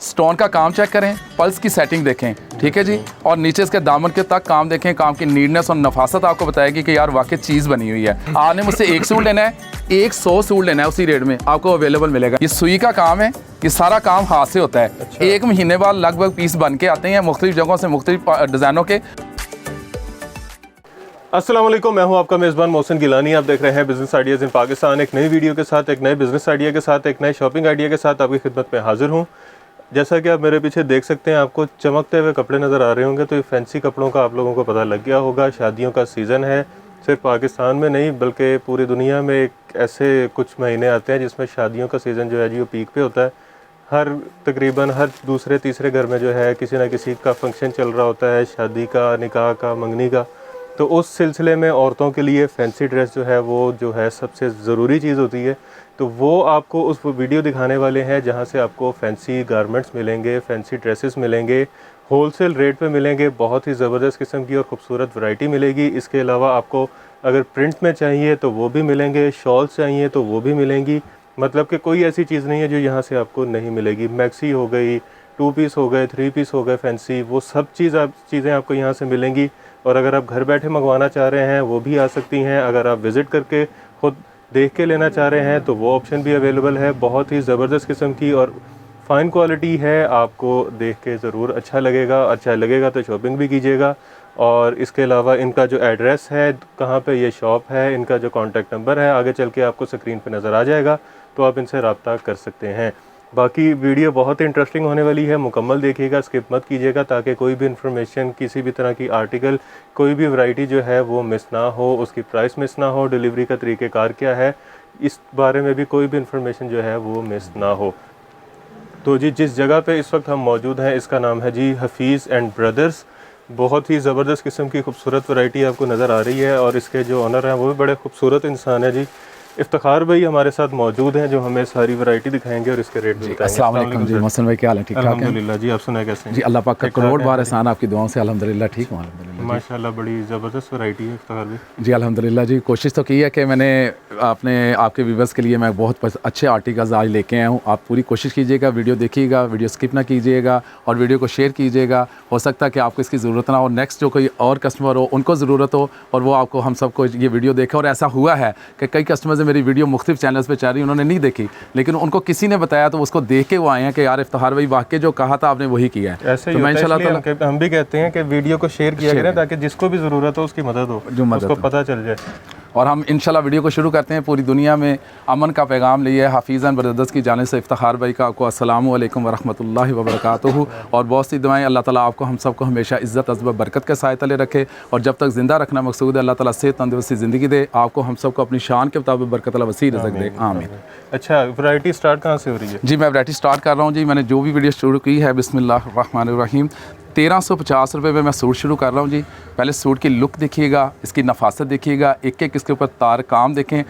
Stone का काम check करें, पल्स की सेटिंग देखें, ठीक है जी। और नीचे इसके दामन के तक काम देखें, काम की नीटनेस और नफासत आपको बताएगी कि यार वाकई चीज़ बनी हुई है। आपने मुझसे एक सूट लेना है, 100 सूट लेना है, उसी रेट में आपको अवेलेबल मिलेगा। ये सुई का काम है, ये सारा काम हाथ से होता है। अच्छा। 1 महीने बाद लगभग पीस बन के आते हैं मुख्तलिफ जगहों से, मुख्तलिफ डिज़ाइनों के। अस्सलाम वालेकुम, मैं हूं आपका मेज़बान मोहसिन गिलानी। आप देख रहे हैं बिज़नेस आइडियाज़ इन पाकिस्तान। एक नई वीडियो के साथ, एक नए बिज़नेस आइडिया के साथ, एक नए शॉपिंग आइडिया के साथ आपकी खिदमत में हाजिर हूं। जैसा कि आप मेरे पीछे देख सकते हैं, आपको चमकते हुए कपड़े नज़र आ रहे होंगे, तो ये फैंसी कपड़ों का आप लोगों को पता लग गया होगा। शादियों का सीज़न है, सिर्फ पाकिस्तान में नहीं बल्कि पूरी दुनिया में एक ऐसे कुछ महीने आते हैं जिसमें शादियों का सीज़न जो है जी वो पीक पे होता है। तकरीबन हर दूसरे तीसरे घर में जो है किसी ना किसी का फंक्शन चल रहा होता है, शादी का, निकाह का, मंगनी का। तो उस सिलसिले में औरतों के लिए फ़ैंसी ड्रेस जो है सबसे ज़रूरी चीज़ होती है। तो वो आपको उस वीडियो दिखाने वाले हैं जहां से आपको फ़ैंसी गारमेंट्स मिलेंगे, फ़ैंसी ड्रेसेस मिलेंगे, होलसेल रेट पे मिलेंगे, बहुत ही ज़बरदस्त किस्म की और ख़ूबसूरत वैरायटी मिलेगी। इसके अलावा आपको अगर प्रिंट में चाहिए तो वो भी मिलेंगे, शॉल्स चाहिए तो वो भी मिलेंगी। मतलब कि कोई ऐसी चीज़ नहीं है जो यहाँ से आपको नहीं मिलेगी। मैक्सी हो गई, 2 पीस हो गए, 3 पीस हो गए फ़ैंसी, वो सब चीज़ें आपको यहाँ से मिलेंगी। और अगर आप घर बैठे मंगवाना चाह रहे हैं वो भी आ सकती हैं। अगर आप विज़िट करके ख़ुद देख के लेना चाह रहे हैं तो वो ऑप्शन भी अवेलेबल है। बहुत ही ज़बरदस्त किस्म की और फ़ाइन क्वालिटी है, आपको देख के ज़रूर अच्छा लगेगा तो शॉपिंग भी कीजिएगा। और इसके अलावा इनका जो एड्रेस है, कहाँ पे ये शॉप है, इनका जो कॉन्टैक्ट नंबर है आगे चल के आपको स्क्रीन पे नज़र आ जाएगा, तो आप इनसे रब्ता कर सकते हैं। बाकी वीडियो बहुत ही इंटरेस्टिंग होने वाली है, मुकम्मल देखिएगा, स्किप मत कीजिएगा, ताकि कोई भी इन्फॉर्मेशन, किसी भी तरह की आर्टिकल, कोई भी वैरायटी जो है वो मिस ना हो, उसकी प्राइस मिस ना हो, डिलीवरी का तरीक़ेकार क्या है, इस बारे में भी कोई भी इन्फॉर्मेशन जो है वो मिस ना हो। तो जी जिस जगह पे इस वक्त हम मौजूद हैं इसका नाम है जी हफीज़ एंड ब्रदर्स। बहुत ही ज़बरदस्त किस्म की खूबसूरत वैरायटी आपको नज़र आ रही है और इसके जो ऑनर हैं वो भी बड़े खूबसूरत इंसान है जी। इफ्तिखार भाई हमारे साथ मौजूद हैं जो हमें सारी वैरायटी दिखाएंगे और इसके रेट भी बताएंगे। अस्सलाम वालेकुम जी, मोहसिन भाई क्या हाल है? ठीक ठाक है अल्हम्दुलिल्लाह जी, आप सुनाए कैसे हैं? जी अल्लाह पाक का करोड़ बार एहसान, आपकी दुआओं से अल्हम्दुलिल्लाह ठीक हूँ। माशाल्लाह बड़ी ज़बरदस्त वैरायटी है इफ्तिखार भाई। जी अल्हम्दुलिल्लाह जी, कोशिश तो की है कि मैंने आपके व्यूवर्स के लिए मैं बहुत अच्छे आर्टिकल्स आज लेके आया हूँ। आप पूरी कोशिश कीजिएगा, वीडियो देखिएगा, वीडियो स्किप ना कीजिएगा और वीडियो को शेयर कीजिएगा। हो सकता है कि आपको इसकी ज़रूरत ना हो, नेक्स्ट जो कोई और कस्टमर हो उनको ज़रूरत हो और वो आपको, हम सबको ये वीडियो देखे। और ऐसा हुआ है कि कई कस्टमर्स मेरी वीडियो मुख्तलिफ चैनल्स पे चल रही, उन्होंने नहीं देखी, लेकिन उनको किसी ने बताया तो उसको देख के वो आए हैं कि यार इफ्तिखार भाई वाकई जो कहा था आपने वही किया है। ऐसे ही हम भी कहते हैं कि वीडियो को शेयर किया करें ताकि जिसको भी ज़रूरत हो उसकी मदद हो, उसको पता चल जाए। और हम इंशाल्लाह वीडियो को शुरू करते हैं। पूरी दुनिया में अमन का पैगाम लिए हफीज़ एंड ब्रदर्स की जानिब से इफ्तिखार भाई का आपको अस्सलामु अलैकुम वरहमतुल्लाहि वबरकातुहू और बहुत सी दुआएं। अल्लाह ताला आपको हम सबको हमेशा इज़्ज़त अज़्ज़त बरकत के साए तले रखे और जब तक ज़िंदा रखना मकसूद है, अल्लाह ताला सेहत तंदुरुस्ती ज़िंदगी दे, आपको हम सबको अपनी शान के मुताबिक बरकत अल्लाह वसी रज़्क़ दे, आमीन। अच्छा, वैरायटी स्टार्ट कहाँ से हो रही है? जी मैं वैरायटी स्टार्ट कर रहा हूँ जी। मैंने जो भी वीडियो शुरू की है बिस्मिल्लाहिर्रहमानिर्रहीम, 1350 रुपये में मैं सूट शुरू कर रहा हूँ जी। पहले सूट की लुक देखिएगा, इसकी नफासत देखिएगा, एक एक इसके ऊपर तार काम देखें,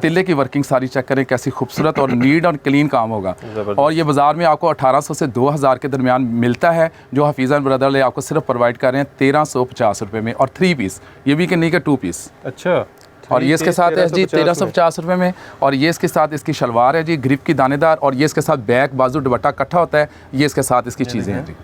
तिल्ले की वर्किंग सारी चेक करें, कैसी खूबसूरत और नीट और क्लीन काम होगा। और ये बाज़ार में आपको 1800 से 2000 के दरमियान मिलता है, जो हफीज़ एंड ब्रदर ले आपको सिर्फ प्रोवाइड कर रहे हैं 1350 रुपये में। और 3 पीस, ये भी कि नहीं कि 2 पीस। अच्छा, और ये इसके साथ है जी 1350 रुपये में। और ये इसके साथ इसकी शलवार है जी, ग्रिप की दानेदार, और ये इसके साथ बैक बाजू दुपट्टा इकट्ठा होता है। ये इसके साथ इसकी चीज़ें हैं जी।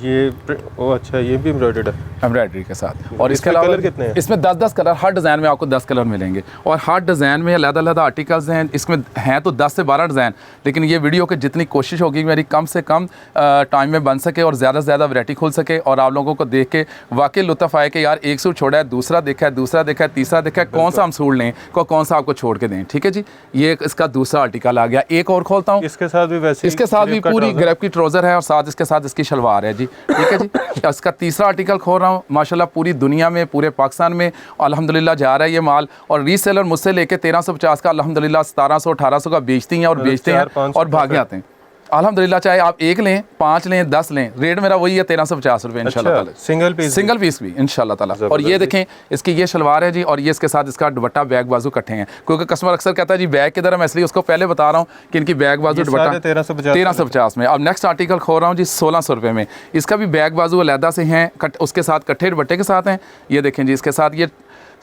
अच्छा, ये भी एम्ब्रॉयडर्ड है, एम्ब्रॉयडरी के साथ। और इसके अलावा कलर कितने हैं? इसमें 10-10 कलर, हर डिज़ाइन में आपको 10 कलर मिलेंगे और हर डिज़ाइन में अलग-अलग आर्टिकल्स हैं। इसमें हैं तो 10 से 12 डिज़ाइन, लेकिन ये वीडियो की जितनी कोशिश होगी मेरी कम से कम टाइम में बन सके और ज़्यादा से ज़्यादा वैरायटी खुल सके और आप लोगों को देख के वाकई लुत्फ़ आए कि यार एक सूट छोड़ा है, दूसरा देखा है, तीसरा देखा है, कौन सा हम सूट लें, कौन सा आपको छोड़ के दें। ठीक है जी, ये इसका दूसरा आर्टिकल आ गया। एक और खोलता हूँ, इसके साथ भी वैसे, इसके साथ भी पूरी ग्रेप की ट्राउज़र है और साथ इसके साथ इसकी शलवार है जी। ठीक है जी, इसका तीसरा आर्टिकल खोल रहा हूँ। माशाल्लाह पूरी दुनिया में, पूरे पाकिस्तान में अल्हम्दुलिल्लाह जा रहा है ये माल। और रीसेलर मुझसे लेके 1350 का अल्हम्दुलिल्लाह 1700-1800 का बेचती हैं और और भागे आते हैं अल्हम्दुलिल्लाह। चाहे आप 1 लें, 5 लें, 10 लें, रेट मेरा वही है 1350 रुपये इंशाल्लाह ताला। सिंगल पीस भी इंशाल्लाह ताला। और ये देखें, इसकी ये शलवार है जी और ये इसके साथ इसका दुपट्टा बैग बाजू इकट्ठे हैं, क्योंकि कस्टमर अक्सर कहता है जी बैग किधर है, मैं इसलिए उसको पहले बता रहा हूँ कि इनकी बैग बाजू दुपट्टा 1350 में। अब नेक्स्ट आर्टिकल खोल रहा हूँ जी 1600 रुपये में। इसका भी बैग बाजू अलहदा से हैं, उसके साथ कट्ठे दुपट्टे के साथ हैं। ये देखें जी, इसके साथ ये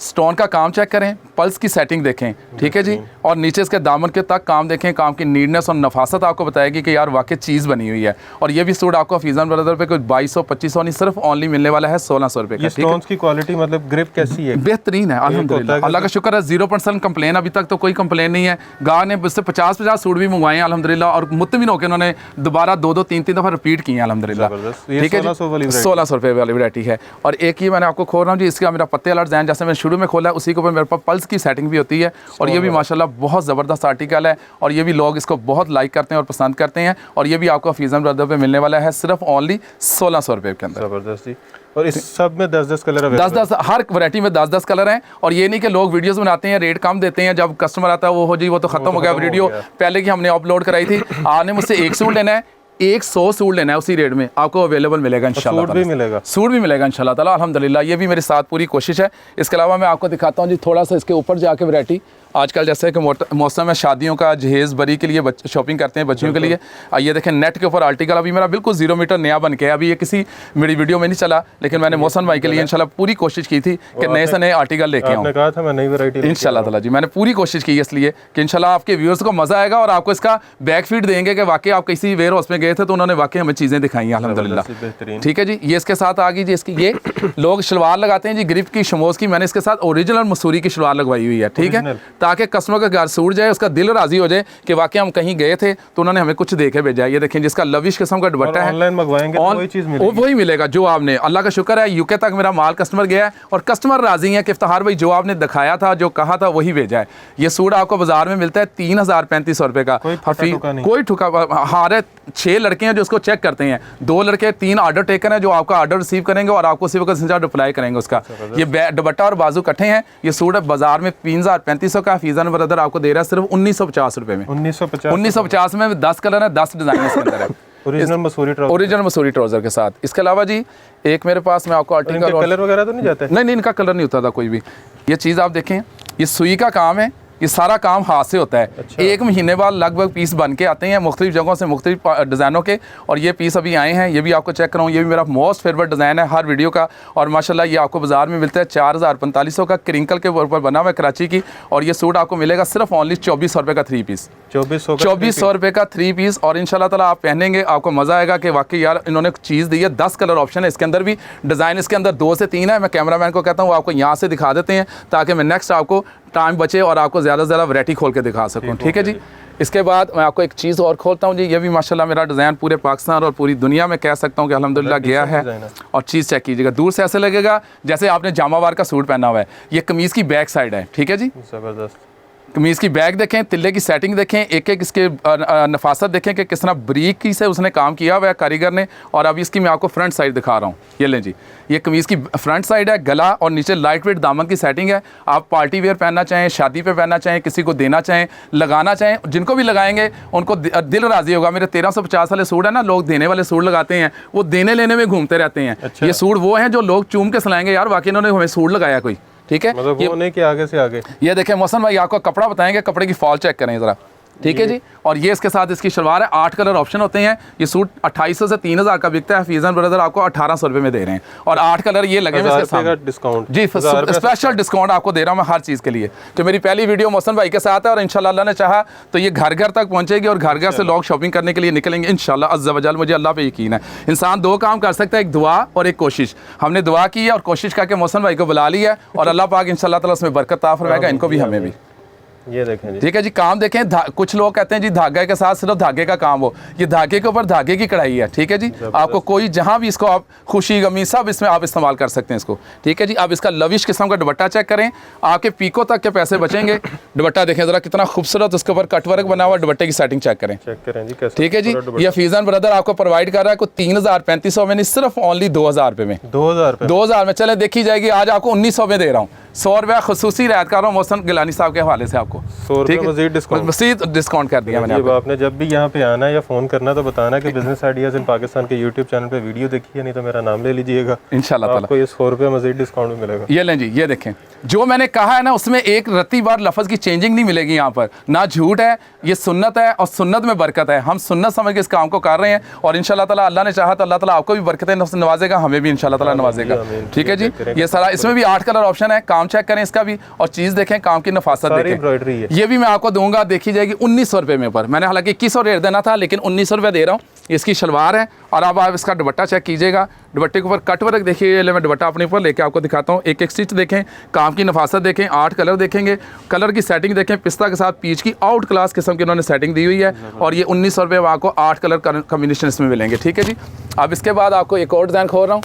स्टोन का काम चेक करें, पल्स की सेटिंग देखें, ठीक है जी, और नीचे इसके दामन के तक काम देखें, काम की नीटनेस और नफासत आपको बताएगी कि यार वाकई चीज़ बनी हुई है। और ये भी सूट आपको फीजन ब्रदर पे कोई 2200-2500 नहीं, सिर्फ ओनली मिलने वाला है 1600 रुपये का। स्टोन्स की क्वालिटी मतलब ग्रिप कैसी है? बेहतरीन है अल्हम्दुलिल्लाह, अल्लाह का शुक्र है, 0% कंप्लेन अभी तक तो कोई कंप्लेन नहीं है। गाह ने उससे 50 सूट भी मंगवाए हैं अल्हम्दुलिल्लाह, और मुतमिन होकर उन्होंने दोबारा 2-2 3-3 दफ़ा रिपीट किए हैं अल्हम्दुलिल्लाह। ठीक है, 1600 रुपये वाली वैरायटी है। और एक ही मैंने आपको खोल रहा हूँ जी, इसका मेरा पत्ते वाला डिज़ाइन जैसे मैंने शुरू में खोला है, उसी के ऊपर मेरे पास पल्स की सेटिंग भी होती है, और ये भी माशाल्लाह बहुत ज़बरदस्त आर्टिकल है, और ये भी लोग इसको बहुत लाइक करते हैं और पसंद करते हैं। और ये भी आपको फीजन ब्रदर पे मिलने वाला है सिर्फ ओनली 1600 रुपये के अंदर। ज़बरदस्त जी। और इस सब में 10-10 कलर, 10-10 हर वैरायटी में 10-10 कलर हैं। और ये नहीं कि लोग वीडियोस बनाते हैं, रेट कम देते हैं, जब कस्टमर आता है वो हो जी वो तो खत्म हो गया वीडियो पहले की हमने अपलोड कराई थी। आपने मुझसे एक सूट लेना है, 100 सूट लेना है, उसी रेट में आपको अवेलेबल मिलेगा इंशाल्लाह। सूट भी मिलेगा, सूट भी मिलेगा इंशाल्लाह ताला अल्हम्दुलिल्लाह। ये भी मेरे साथ पूरी कोशिश है। इसके अलावा मैं आपको दिखाता हूँ जी थोड़ा सा इसके ऊपर जाके वैरायटी। आजकल जैसे कि मौसम है शादियों का, जहेज़ बरी के लिए शॉपिंग करते हैं बच्चियों के लिए। ये देखें नेट के ऊपर आर्टिकल अभी मेरा बिल्कुल 0 मीटर नया बन के है। अभी ये किसी मेरी वीडियो में नहीं चला, लेकिन मैंने मौसम भाई के लिए इंशाल्लाह पूरी कोशिश की थी कि नए से नए आर्टिकल लेके आऊँ। आपने कहा था मैं नई वैरायटी इंशाल्लाह ताला जी, मैंने पूरी कोशिश की है इसलिए कि इंशाल्लाह आपके व्यूअर्स को मज़ा आएगा और आपको इसका बैक फीड देंगे कि वाकई आप किसी वेयर हाउस में गए थे तो उन्होंने वाकई हमें चीज़ें दिखाई हैं अल्हम्दुलिल्लाह। ठीक है जी, ये इसके साथ आ गई जी इसकी, ये लोग शलवार लगाते हैं जी ग्रिप की शमोज की, मैंने इसके साथ ओरिजिनल मसूरी की शलवार लगवाई हुई है। ठीक है, ताकि कस्टमर का घर सूट जाए, उसका दिल राजी हो जाए कि वाकई हम कहीं गए थे तो उन्होंने हमें कुछ देके भेजा है। ये देखें जिसका लविश किस्म का दुपट्टा है, ऑनलाइन मंगवाएंगे तो वही चीज़ मिलेगी, वही मिलेगा जो आपने। अल्लाह का शुक्र है यूके तक मेरा माल कस्टमर गया है और कस्टमर राजी है कि इफ्तिखार भाई जो आपने दिखाया था, जो कहा था वही भेजा है। ये सूट आपको बाजार में मिलता है 3035 रुपये का। कोई ठुका हारे 6 लड़के हैं जो उसको चेक करते हैं, 2 लड़के 3 ऑर्डर टेकन है जो आपका ऑर्डर रिसीव करेंगे और आपको सिर्फ रिप्लाई करेंगे उसका। ये दुपट्टा और बाजू इकट्ठे हैं। ये सूट बाजार में 3035 का, फीजन ब्रदर आपको दे रहा है सिर्फ 1950 रुपये में। 1950 में 10 कलर है, 10 डिजाइन इसके अंदर है। ओरिजिनल मसूरी ट्राउजर के साथ। इसके अलावा जी एक मेरे पास में आपको आर्टिकल, कलर वगैरह तो नहीं जाते? नहीं, इनका कलर नहीं होता था कोई भी। ये चीज़ आप देखें, ये सुई का काम है, ये सारा काम हाथ से होता है। अच्छा। 1 महीने बाद लगभग पीस बन के आते हैं मुख्तलिफ जगहों से, मुख्तलिफ डिज़ाइनों के, और ये पीस अभी आए हैं। ये भी आपको चेक कराऊँ, ये भी मेरा मोस्ट फेवरेट डिज़ाइन है हर वीडियो का, और माशाल्लाह ये आपको बाजार में मिलता है 4500 का, क्रिंकल के ऊपर बना हुआ है कराची की। और ये सूट आपको मिलेगा सिर्फ ओनली 2400 रुपये का 3 पीस, 2400 रुपये का 3 पीस। और इंशाल्लाह ताला आप पहनेंगे आपको मज़ा आएगा कि वाकई यार इन्होंने चीज़ दी है। 10 कलर ऑप्शन है इसके अंदर भी, डिज़ाइन इसके अंदर 2 से 3 है। मैं कैमरामैन को कहता हूँ आपको यहाँ से दिखा देते हैं ताकि मैं नेक्स्ट आपको टाइम बचे और आपको ज़्यादा से ज़्यादा वैरायटी खोल के दिखा सकूँ। ठीक है जी, इसके बाद मैं आपको एक चीज़ और खोलता हूँ जी। ये भी माशाल्लाह मेरा डिज़ाइन पूरे पाकिस्तान और पूरी दुनिया में कह सकता हूँ कि अल्हम्दुलिल्लाह गया है। और चीज़ चेक कीजिएगा, दूर से ऐसे लगेगा जैसे आपने जामावार का सूट पहना हुआ है। ये कमीज़ की बैक साइड है। ठीक है जी, ज़बरदस्त कमीज़ की बैग देखें, तिल्ले की सेटिंग देखें, एक एक इसके नफासत देखें कि किस तरह बरीकी से उसने काम किया हुआ है कारीगर ने। और अभी इसकी मैं आपको फ्रंट साइड दिखा रहा हूँ। ये लें जी, ये कमीज़ की फ्रंट साइड है, गला और नीचे लाइट वेट दामन की सेटिंग है। आप पार्टी वेयर पहनना चाहें, शादी पे पहनना चाहें, किसी को देना चाहें, लगाना चाहें, जिनको भी लगाएंगे उनको दिल राजी होगा। मेरे 1350 वाले सूट है ना, लोग देने वाले सूट लगाते हैं, वो देने लेने में घूमते रहते हैं। अच्छा। ये सूट वो हैं जो लोग चूम के सलाएंगे यार वाकई इन्होंने हमें सूट लगाया कोई। ठीक है, मतलब वो नहीं कि आगे से आगे। ये देखें मौसम भाई आपको कपड़ा बताएंगे, कपड़े की फॉल चेक करें ज़रा। ठीक है जी, और ये इसके साथ इसकी शलवार है। 8 कलर ऑप्शन होते हैं। ये सूट 2800 से 3000 का बिकता है, फीजन ब्रदर आपको 1800 रुपये में दे रहे हैं। और 8 कलर ये लगे हुए इसके साथ डिस्काउंट जी, स्पेशल डिस्काउंट आपको दे रहा हूँ मैं हर चीज़ के लिए। तो मेरी पहली वीडियो मौसम भाई के साथ है और इंशाल्लाह अल्लाह ने चाहा तो ये घर घर तक पहुँचेगी और घर घर से लोग शॉपिंग करने के लिए निकलेंगे इंशाल्लाह अज़्ज़ा वजल। मुझे अल्लाह पे यकीन है। इंसान 2 काम कर सकता है, एक दुआ और एक कोशिश। हमने दुआ की है और कोशिश करके मौसम भाई को बुला लिया है और अल्लाह पाक इंशाल्लाह ताला उसमें बरकत अता फरमाएगा, इनको भी हमें भी। ये देखें जी। ठीक है जी, काम देखें। कुछ लोग कहते हैं जी धागे के साथ सिर्फ धागे का काम हो, ये धागे के ऊपर धागे की कढ़ाई है। ठीक है जी, आपको कोई जहां भी इसको आप खुशी गमी सब इसमें आप इस्तेमाल कर सकते हैं इसको। ठीक है जी, आप इसका लविश किस्म का दुपट्टा चेक करें, आपके पीको तक के पैसे बचेंगे। दुपट्टा देखें जरा कितना खूबसूरत, उसके ऊपर कटवर्क बना हुआ, दुपट्टे की सेटिंग चेक करें जी कैसे। ठीक है जी, ये फीजन ब्रदर आपको प्रोवाइड कर रहा है को 3500 में नहीं, सिर्फ ओनली 2000 रुपये में। 2000 में चले देखी जाएगी। आज आपको 1900 में दे रहा हूँ, 100 रुपया खसूसी रियायत कर रहा हूँ मोहसिन गिलानी साहब के हवाले से आपको। ठीक है, मज़ीद डिस्काउंट कर दिया मैंने। आपने जब भी यहाँ पे आना या फ़ोन करना तो बताना कि बिजनेस आइडियाज़ इन पाकिस्तान के यूट्यूब चैनल पे वीडियो देखी है, नहीं तो मेरा नाम ले लीजिएगा इंशाल्लाह। आपको ये 100 रुपये मज़ीद डिस्काउंट भी मिलेगा। ये लें जी, ये देखें जो मैंने कहा है ना, उसमें एक रत्ती बार लफ्ज़ की चेंजिंग नहीं मिलेगी यहाँ पर, ना झूठ है, ये सुन्नत है और सुन्नत में बरकत है। हम सुन्नत समझ के इस काम को कर रहे हैं और इंशाल्लाह ताला अल्लाह ने चाहा तो अल्लाह ताला आपको भी बरकतें नवाजेगा, हमें भी इंशाल्लाह ताला नवाजेगा। ठीक है जी, ये सारा इसमें भी 8 कलर ऑप्शन है। काम चेक करें इसका भी, और चीज़ देखें, काम की नफासत देखें। एम्ब्रॉयडरी है, ये भी मैं आपको दूंगा, देखी जाएगी 1900 रुपये में ऊपर। मैंने हालांकि 2100 रेट देना था, लेकिन 1900 रुपये दे रहा हूँ। इसकी शलवार है, और अब आप इसका दुपट्टा चेक कीजिएगा। दुपट्टे के ऊपर कट वर्क देखिए, मैं दुपट्टा अपने ऊपर लेके आपको दिखाता हूँ। एक एक स्टिच देखें, काम की नफासत देखें, 8 कलर देखेंगे, कलर की सेटिंग देखें, पिस्ता के साथ पीच की आउट क्लास किस्म की उन्होंने सेटिंग दी हुई है। और ये 1900 रुपये में आपको 8 कलर कम्बिनेशन इसमें मिलेंगे, ठीक है जी। अब इसके बाद आपको एक और डिज़ाइन खोल रहा हूँ,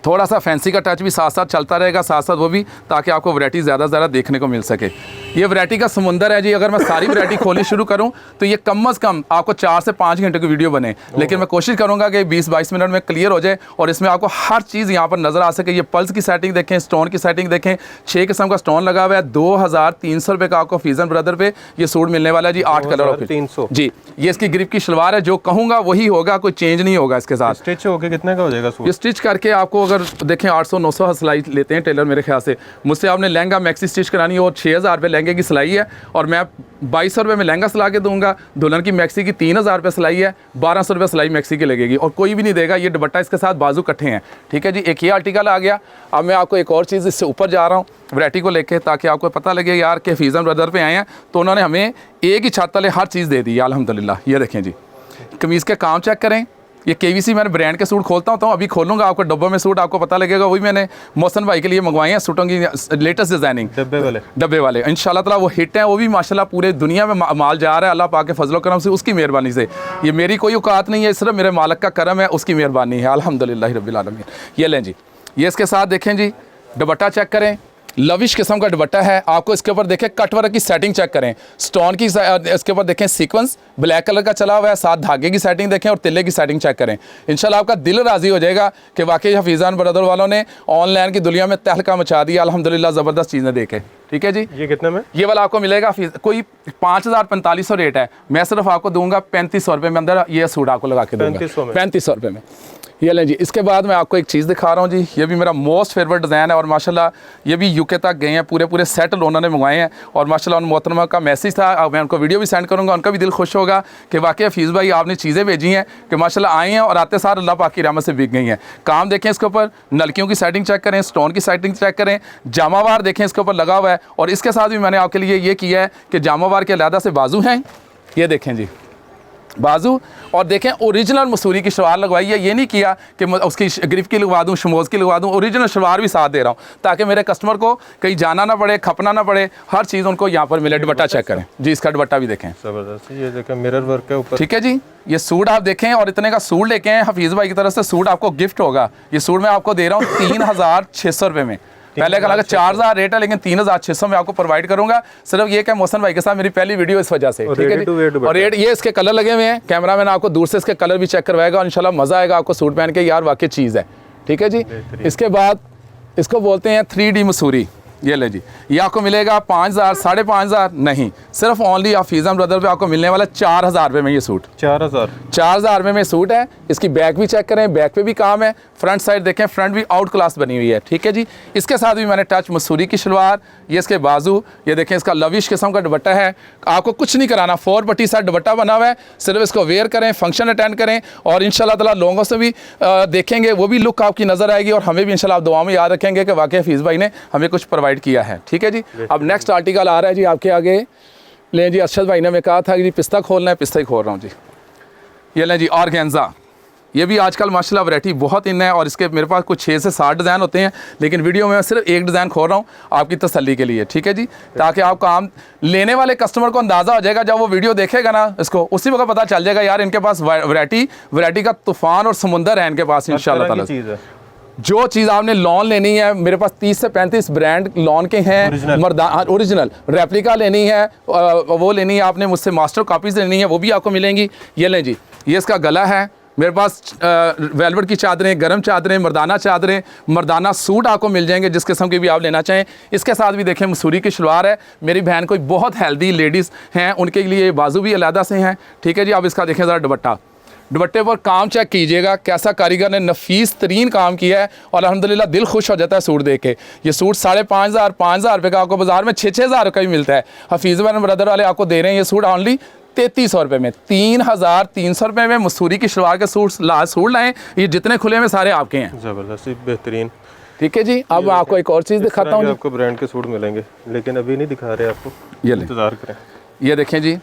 थोड़ा सा फैंसी का टच भी साथ साथ चलता रहेगा, साथ साथ वो भी, ताकि आपको वैरायटी ज़्यादा से ज़्यादा देखने को मिल सके। ये वैरायटी का समुंदर है जी। अगर मैं सारी वैरायटी खोलनी शुरू करूं तो ये कम अज़ कम आपको 4 से 5 घंटे की वीडियो बने, लेकिन मैं कोशिश करूंगा कि 20-22 मिनट में क्लियर हो जाए और इसमें आपको हर चीज़ यहाँ पर नज़र आ सके। ये पल्स की सेटिंग देखें, स्टोन की सेटिंग देखें, 6 किस्म का स्टोन लगा हुआ है। 2300 रुपये का आपको फीजन ब्रदर पे ये सूट मिलने वाला है जी, 8 कलर 300 जी। ये इसकी ग्रिप की शलवार है, जो कहूँगा वही होगा, कोई चेंज नहीं होगा इसके साथ। स्टिच होके कितने का हो जाएगा सूट? ये स्टिच करके आपको अगर देखें 800-900 सिलाई लेते हैं टेलर मेरे ख्याल से। मुझसे आपने लहंगा मैक्सी स्टिच करानी है और 6000 रुपये लहंगे की सिलाई है, और मैं 2200 रुपये में लहंगा सिला के दूंगा। दुल्हन की मैक्सी की 3000 रुपये सिलाई है, 1200 रुपये सिलाई मैक्सी की लगेगी, और कोई भी नहीं देगा। ये दुपट्टा इसके साथ बाजू कट्ठे हैं, ठीक है जी। एक ये आर्टिकल आ गया। अब मैं आपको एक और चीज़ इससे ऊपर जा रहा हूँ वैरायटी को लेके, ताकि आपको पता लगे यार कि फीजन ब्रदर पे आए हैं तो उन्होंने हमें एक ही छत तले हर चीज़ दे दी है अल्हम्दुलिल्लाह। ये देखें जी, कमीज़ के काम चेक करें। ये KVC मैंने ब्रांड के सूट खोलता हूँ, अभी खोलूँगा आपको डब्बों में सूट आपको पता लगेगा। वही मैंने मोहसन भाई के लिए मंगवाए हैं सूटों की लेटेस्ट डिज़ाइनिंग, डब्बे वाले इंशाल्लाह ताला वो हिट हैं। वो भी माशाल्लाह पूरे दुनिया में माल जा रहा है अल्लाह पाक के फजल करम से, उसकी मेहरबानी से। ये मेरी कोई औकात नहीं है, सिर्फ मेरे मालिक का करम है, उसकी मेहरबानी है अल्हम्दुलिल्लाह रब्बिल आलमीन। ये लें जी, ये इसके साथ देखें जी, दुपट्टा चेक करें, लविश किस्म का दुपट्टा है आपको। इसके ऊपर देखें कट वर्क की सेटिंग चेक करें, स्टोन की इसके ऊपर देखें सीक्वेंस ब्लैक कलर का चला हुआ है, साथ धागे की सेटिंग देखें और तिल्ले की सेटिंग चेक करें। इंशाल्लाह आपका दिल राज़ी हो जाएगा कि वाकई हफीज़ान ब्रदर वालों ने ऑनलाइन की दुनिया में तहलका मचा दिया अल्हम्दुलिल्लाह, ज़बरदस्त चीज़ें देखे, ठीक है जी। ये कितने में? ये वाला आपको मिलेगा कोई 5000-4500 रेट है, मैं सिर्फ आपको दूंगा 3500 रुपये में अंदर ये सूट आपको लगा के दूंगा 3500 रुपये में। ये लें जी। इसके बाद मैं आपको एक चीज़ दिखा रहा हूँ जी, ये भी मेरा मोस्ट फेवरेट डिज़ाइन है, और माशाल्लाह ये भी UK तक गए हैं, पूरे सेट उन्होंने मंगवाए हैं। और माशाल्लाह उन मोहतरमा का मैसेज था, मैं उनको वीडियो भी सेंड करूँगा, उनका भी दिल खुश होगा कि वाकई हफीज़ भाई आपने चीज़ें भेजी हैं कि माशाल्लाह आए हैं और आते सार अल्लाह पाक की रहमत से बिक गई हैं। काम देखें इसके ऊपर, नलकियों की सेटिंग चेक करें, स्टोन की सेटिंग चेक करें, जामावार देखें इसके ऊपर लगा हुआ है। और इसके साथ भी मैंने आपके लिए ये किया है कि जामावार के अलहदा से बाजू हैं, ये देखें जी बाजू, और देखें ओरिजिनल मसूरी की शलवार लगवाई है। ये नहीं किया कि उसकी ग्रिफ की लगवा दूँ, शमोज़ की लगवा दूँ, ओरिजिनल शलवार भी साथ दे रहा हूँ ताकि मेरे कस्टमर को कहीं जाना ना पड़े, खपना ना पड़े, हर चीज़ उनको यहाँ पर मिले। दुपट्टा चेक करें जी, इसका दुपट्टा भी देखें ज़बरदस्त, ये देखें मिरर वर्क के ऊपर, ठीक है जी। ये सूट आप देखें, और इतने का सूट लेके हैं हफीज़ भाई की तरफ से, सूट आपको गिफ्ट होगा। ये सूट मैं आपको दे रहा हूँ 3600 रुपये में। पहले का लगा 4000 रेट है, लेकिन 3600 में आपको प्रोवाइड करूंगा। सिर्फ ये कि मोहसन भाई के साथ मेरी पहली वीडियो इस वजह से, ठीक है जी। और रेट ये इसके कलर लगे हुए हैं, कैमरा मैन आपको दूर से इसके कलर भी चेक करवाएगा और इंशाल्लाह मज़ा आएगा आपको सूट पहन के, यार वाकई चीज़ है, ठीक है जी। इसके बाद इसको बोलते हैं 3D मसूरी। ये ले जी, ये आपको मिलेगा 5000, 5500 नहीं, सिर्फ ओनली हफीज़न ब्रदर पे आपको मिलने वाला 4000 रुपये में ये सूट। 4000 रुपये में सूट है। इसकी बैक भी चेक करें, बैक पे भी काम है, फ्रंट साइड देखें, फ्रंट भी आउट क्लास बनी हुई है, ठीक है जी। इसके साथ भी मैंने टच मसूरी की शलवार, ये इसके बाजू, ये देखें इसका लविश किस्म का दुपट्टा है। आपको कुछ नहीं कराना, 4 पट्टी साथ दुपट्टा बना हुआ है, सिर्फ इसको वेयर करें, फंक्शन अटेंड करें, और इंशाल्लाह ताला लोगों से भी देखेंगे, वो भी लुक आपकी नज़र आएगी, और हमें भी इंशाल्लाह आप दुआ में याद रखेंगे कि वाकई हफीज़ भाई ने हमें कुछ प्रोवाइड किया है, ठीक है जी। अब नेक्स्ट आर्टिकल आ रहा है जी आपके आगे। लें जी, अरशद भाई ने हमें कहा था कि जी पिस्ता खोलना है, पिस्ता ही खोल रहा हूँ जी। ये लें जी ऑर्गेन्जा, ये भी आजकल माशाल्लाह वैरायटी बहुत इन है, और इसके मेरे पास कुछ 6 से 7 डिज़ाइन होते हैं, लेकिन वीडियो में मैं सिर्फ एक डिज़ाइन खोल रहा हूँ आपकी तसल्ली के लिए, ठीक है जी, ताकि आप काम लेने वाले कस्टमर को अंदाज़ा हो जाएगा, जब वो वीडियो देखेगा ना इसको, उसी वक्त पता चल जाएगा यार इनके पास वैरायटी का तूफ़ान और समुंदर है इनके पास इंशाल्लाह ताला। जो चीज़ आपने लॉन लेनी है, मेरे पास 30 से 35 ब्रांड लॉन के हैं, ओरिजिनल रेप्लिका लेनी है, वो लेनी है आपने मुझसे, मास्टर कॉपीज़ लेनी है, वो भी आपको मिलेंगी। ये लें जी, ये इसका गला है, मेरे पास वेलवेट की चादरें, गर्म चादरें, मर्दाना चादरें, मर्दाना सूट आपको मिल जाएंगे जिस किस्म के भी आप लेना चाहें। इसके साथ भी देखें मसूरी की शलवार है। मेरी बहन कोई बहुत हेल्दी लेडीज़ हैं, उनके लिए बाजू भी अलहदा से हैं, ठीक है जी। आप इसका देखें ज़रा दुपट्टा, दुपट्टे पर काम चेक कीजिएगा, कैसा कारीगर ने नफीस तरीन काम किया है, और अल्हम्दुलिल्लाह दिल खुश हो जाता है सूट देख के। ये सूट 5500, 5000 रुपये का आपको बाजार में 6000 का भी मिलता है। हफीज़ ब्रदर वाले आपको दे रहे हैं ये सूट ऑनली 3300 रुपये में। 3300 रुपये में मसूरी की शलवार के सूट लाएँ, ये जितने खुले में सारे आपके हैं। ज़बरदस्त बेहतरीन। ठीक है जी। अब मैं आपको एक और चीज़ दिखाता हूँ। आपको ब्रांड के सूट मिलेंगे, लेकिन अभी नहीं दिखा रहे आपको, ये लें, इंतजार करें। ये देखें जी,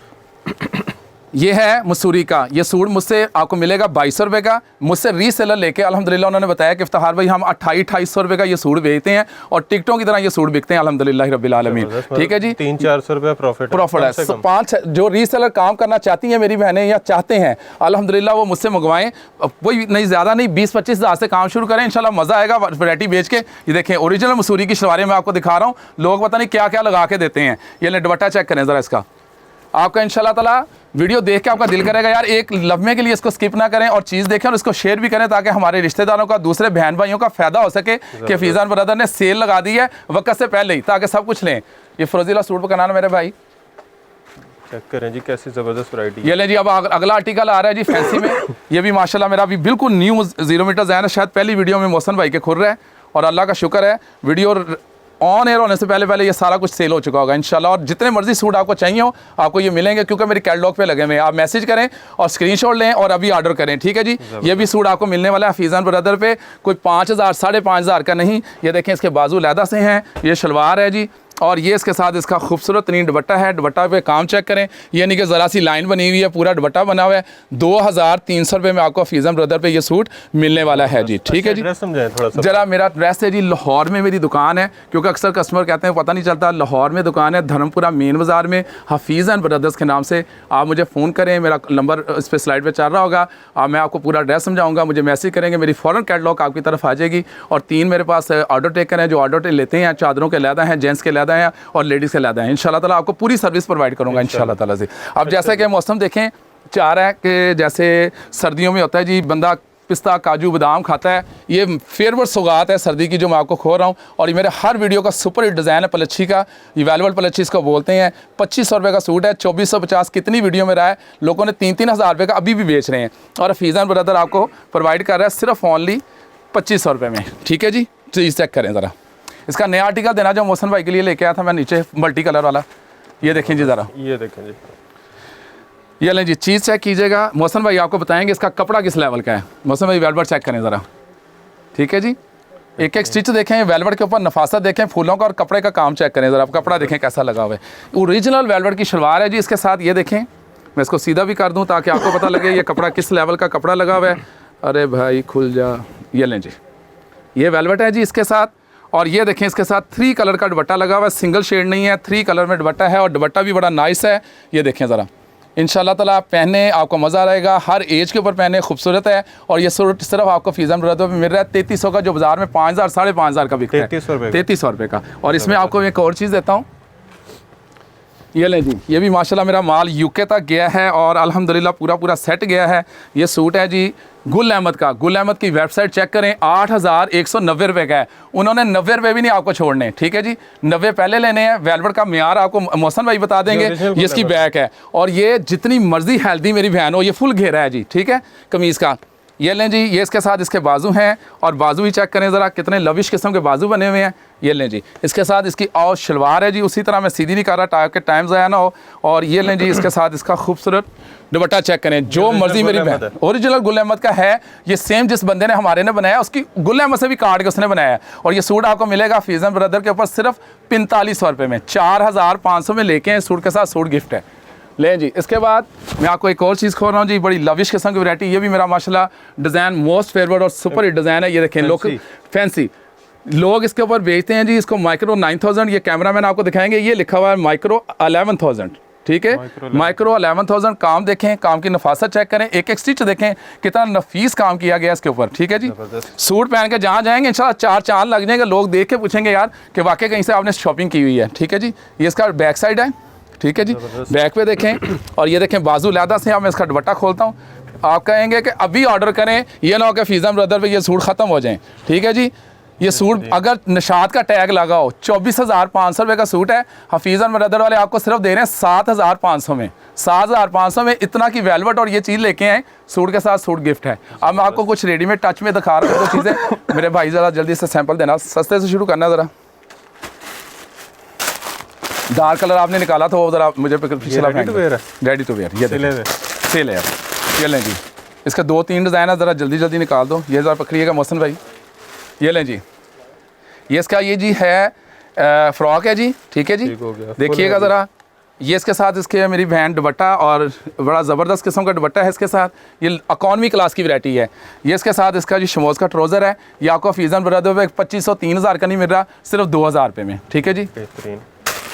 ये है मसूरी का। ये सूट मुझसे आपको मिलेगा 2200 रुपये का। मुझसे रीसेलर लेके अल्हम्दुलिल्लाह उन्होंने बताया कि इफ्तिखार भाई हम 2800 रुपये का ये सूट बेचते हैं और टिकटों की तरह ये सूट बिकते हैं अल्हम्दुलिल्लाह रब्बिल आलमीन। ठीक है जी, 300-400 रुपये प्रॉफिट है। 5 जो रीसेलर काम करना चाहती हैं मेरी बहनें या चाहते हैं, अल्हम्दुलिल्लाह वो मुझसे मंगवाएं। कोई नहीं, ज़्यादा नहीं, 20-25 हज़ार से काम शुरू करें, इंशाल्लाह मज़ा आएगा वैरायटी बेच के। ये देखें ओरिजिनल मसूरी की शलवारें मैं आपको दिखा रहा हूँ। लोग पता नहीं क्या क्या लगा के देते हैं। ये दुपट्टा चेक करें ज़रा इसका, आपका इंशाल्लाह ताला वीडियो देख के आपका दिल करेगा यार एक लम्हे के लिए इसको स्किप ना करें और चीज़ देखें और इसको शेयर भी करें, ताकि हमारे रिश्तेदारों का, दूसरे बहन भाइयों का फ़ायदा हो सके कि फीज़ान ब्रदर ने सेल लगा दी है वक्त से पहले ही, ताकि सब कुछ लें। ये फ़रोज़ीला सूट पकड़ना मेरे भाई, चेक करें जी, कैसी ज़बरदस्त वैरायटी। ये लें जी। अब अगला आर्टिकल आ रहा है जी फैंसी में। ये भी माशाल्लाह मेरा अभी बिल्कुल न्यू 0 मीटर ज़ैन है, शायद पहली वीडियो में मोहसन भाई के खुल रहा है और अल्लाह का शुक्र है वीडियो ऑन एयर होने से पहले ये सारा कुछ सेल हो चुका होगा इंशाल्लाह। और जितने मर्जी सूट आपको चाहिए हो आपको ये मिलेंगे, क्योंकि मेरी कैटलॉग पे लगे हुए हैं। आप मैसेज करें और स्क्रीनशॉट लें और अभी ऑर्डर करें। ठीक है जी, ये भी सूट आपको मिलने वाला है फीज़ान ब्रदर पे, कोई 5000 5,500 का नहीं। ये देखें इसके बाजू लैदा से हैं, ये शलवार है जी, और ये इसके साथ इसका खूबसूरत तरीन दुपट्टा है। दुपट्टा पे काम चेक करें, ये नहीं कि ज़रा सी लाइन बनी हुई है, पूरा दुपट्टा बना हुआ है। 2300 रुपये में आपको फीज़ान ब्रदर पे ये सूट मिलने वाला है जी। ठीक है जी, समझाएं थोड़ा सा जरा। मेरा एड्रेस है जी लाहौर में मेरी दुकान है, क्योंकि अक्सर कस्टमर कहते हैं पता नहीं चलता। लाहौर में दुकान है, धर्मपुरा मेन बाज़ार में, हफीज़ एंड ब्रदर्स के नाम से। आप मुझे फ़ोन करें, मेरा नंबर इस पर स्लाइड पे चल रहा होगा। मैं आपको पूरा एड्रेस समझाऊंगा, मुझे मैसेज करेंगे, मेरी फ़ौरन कैटलॉग आपकी तरफ आ जाएगी। और 3 मेरे पास ऑर्डर टेकर हैं जो ऑर्डर लेते हैं, चादरों के लैदा हैं, जेंट्स के लैदा हैं और लेडीज़ से लादा है। इंशाल्लाह ताला आपको पूरी सर्विस प्रोवाइड करूंगा इंशाल्लाह ताला से। अब जैसा कि मौसम देखें चाह रहा है कि जैसे सर्दियों में होता है जी, बंदा पिस्ता काजू बादाम खाता है, ये फेवरेट सौगात है सर्दी की जो मैं आपको खो रहा हूँ। और ये मेरे हर वीडियो का सुपर हिट डिज़ाइन है पलच्छी का, ये वेलवेट पलच्छी इसको बोलते हैं। 2500 रुपये का सूट है, 2450 कितनी वीडियो में रहा है, लोगों ने 3-3 हज़ार रुपये का अभी भी बेच रहे हैं। और फीज़ान ब्रदर आपको प्रोवाइड कर रहा है सिर्फ ओनली 2500 रुपये में। ठीक है जी, चीज़ चेक करें ज़रा। इसका नया आर्टिकल देना जो मोहसन भाई के लिए लेके आया था मैं नीचे, मल्टी कलर वाला। ये देखें जी ज़रा, ये देखें जी, ये लें जी, चीज़ चेक कीजिएगा। मोहसन भाई आपको बताएंगे इसका कपड़ा किस लेवल का है। मोहसन भाई वेलवेट चेक करें ज़रा। ठीक है जी, एक एक स्टिच देखें, वेलवेट के ऊपर नफासत देखें, फूलों का, और कपड़े का काम चेक करें ज़रा। आप कपड़ा देखें कैसा लगा हुआ है, ओरिजिनल वेलवेट की शलवार है जी। इसके साथ ये देखें, मैं इसको सीधा भी कर दूँ ताकि आपको पता लगे ये कपड़ा किस लेवल का कपड़ा लगा हुआ है। अरे भाई खुल जा। ये लें जी, ये वेलवेट है जी इसके साथ। और ये देखें इसके साथ 3 कलर का दुपट्टा लगा हुआ है, सिंगल शेड नहीं है, 3 कलर में दुपट्टा है और दुपट्टा भी बड़ा नाइस है। ये देखें ज़रा, इंशाल्लाह ताला आप पहने आपको मज़ा आएगा, हर एज के ऊपर पहने, खूबसूरत है। और ये सूट सिर्फ आपको फीज़ान ब्रदर में मिल रहा है 3300 का, जो बाज़ार में 5000 5,500 का बिकता है। 3300 रुपये का। और इसमें आपको एक और चीज़ देता हूँ, ये लें जी, ये भी माशाल्लाह मेरा माल यूके तक गया है और अल्हम्दुलिल्लाह पूरा सेट गया है। ये सूट है जी गुल अहमद का। गुल अहमद की वेबसाइट चेक करें, 8190 रुपये का है। उन्होंने 90 रुपये भी नहीं आपको छोड़ने। ठीक है जी, 90 पहले लेने हैं। वेलवेट का म्यार आपको मोहसन भाई बता देंगे, ये इसकी बैक है। और ये जितनी मर्जी हेल्दी मेरी बहन हो, ये फुल घेरा है जी। ठीक है, कमीज़ का। ये लें जी, ये इसके साथ इसके बाजू हैं और बाजू ही चेक करें ज़रा, कितने लविश किस्म के बाजू बने हुए हैं। ये लें जी, इसके साथ इसकी और शलवार है जी, उसी तरह मैं सीधी नहीं कर रहा ताकि टाइम ज़ाया ना हो। और ये लें जी, इसके साथ इसका खूबसूरत दुपट्टा चेक करें, जो मर्जी मेरी बहन। ओरिजिनल गुल अहमद का है ये, सेम जिस बंदे ने हमारे ने बनाया उसकी गुल अहमद से भी काट के उसने बनाया है। और ये सूट आपको मिलेगा फीज़ान ब्रदर के ऊपर सिर्फ 4500 रुपये में, 4500 में लेके हैं। सूट के साथ सूट गिफ्ट है। ले जी, इसके बाद मैं आपको एक और चीज़ खोल रहा हूँ जी, बड़ी लविश किस्म की वैरायटी। ये भी मेरा माशाल्लाह डिज़ाइन मोस्ट फेवरेट और सुपर हिट डिज़ाइन है। ये देखें, लोग फैंसी लोग इसके ऊपर बेचते हैं जी इसको माइक्रो 9000। ये कैमरा मैन आपको दिखाएंगे, ये लिखा हुआ है माइक्रो 11000। ठीक है, माइक्रो 11000। काम देखें, काम की नफासत चेक करें, एक एक स्टिच देखें, कितना नफीस काम किया गया इसके ऊपर। ठीक है जी, सूट पहन के जहाँ जाएंगे इंशाल्लाह 4 चांद लग जाएंगे। लोग देख के पूछेंगे यार कि वाकई कहीं से आपने शॉपिंग की हुई है। ठीक है जी, ये इसका बैक साइड है। ठीक है जी, बैक पे देखें, और ये देखें बाजू लैदा से। अब मैं इसका दुपट्टा खोलता हूँ, आप कहेंगे कि अभी ऑर्डर करें, ये ना हो कि फीज़ान ब्रदर पे ये सूट ख़त्म हो जाए। ठीक है जी, ये सूट अगर निशात का टैग लगा हो, 24,500 रुपये का सूट है। हफीज़ान ब्रदर वाले आपको सिर्फ दे रहे हैं 7,500 में। 7,500 में इतना की वेलवेट और ये चीज़ लेके आए, सूट के साथ सूट गिफ्ट है। अब मैं आपको कुछ रेडीमेड टच में दिखा रहा हूँ कुछ चीज़ें। मेरे भाई ज़रा जल्दी से सैंपल देना, सस्ते से शुरू करना ज़रा। डार्क कलर आपने निकाला था वो ज़रा मुझे पिछला रेडी टू वेयर। ये सेल है यार, ये लें जी, इसका 2-3 डिज़ाइन है, ज़रा जल्दी जल्दी निकाल दो। ये ज़रा पकड़िएगा मोहसन भाई, ये लें जी, ये इसका ये जी है फ्रॉक है जी, ठीक है जी, ठीक हो गया। देखिएगा ज़रा। ये इसके साथ इसके मेरी बहन दुपट्टा और बड़ा ज़बरदस्त किस्म का दुपट्टा है इसके साथ, ये इकॉनमी क्लास की वैरायटी है। ये इसके साथ इसका जी शमोज का ट्राउज़र है, ये आपको फीज़न ब्रदर पे 2500-3000 का नहीं मिल रहा, सिर्फ 2000 रुपये में, ठीक है जी। बेहतरीन।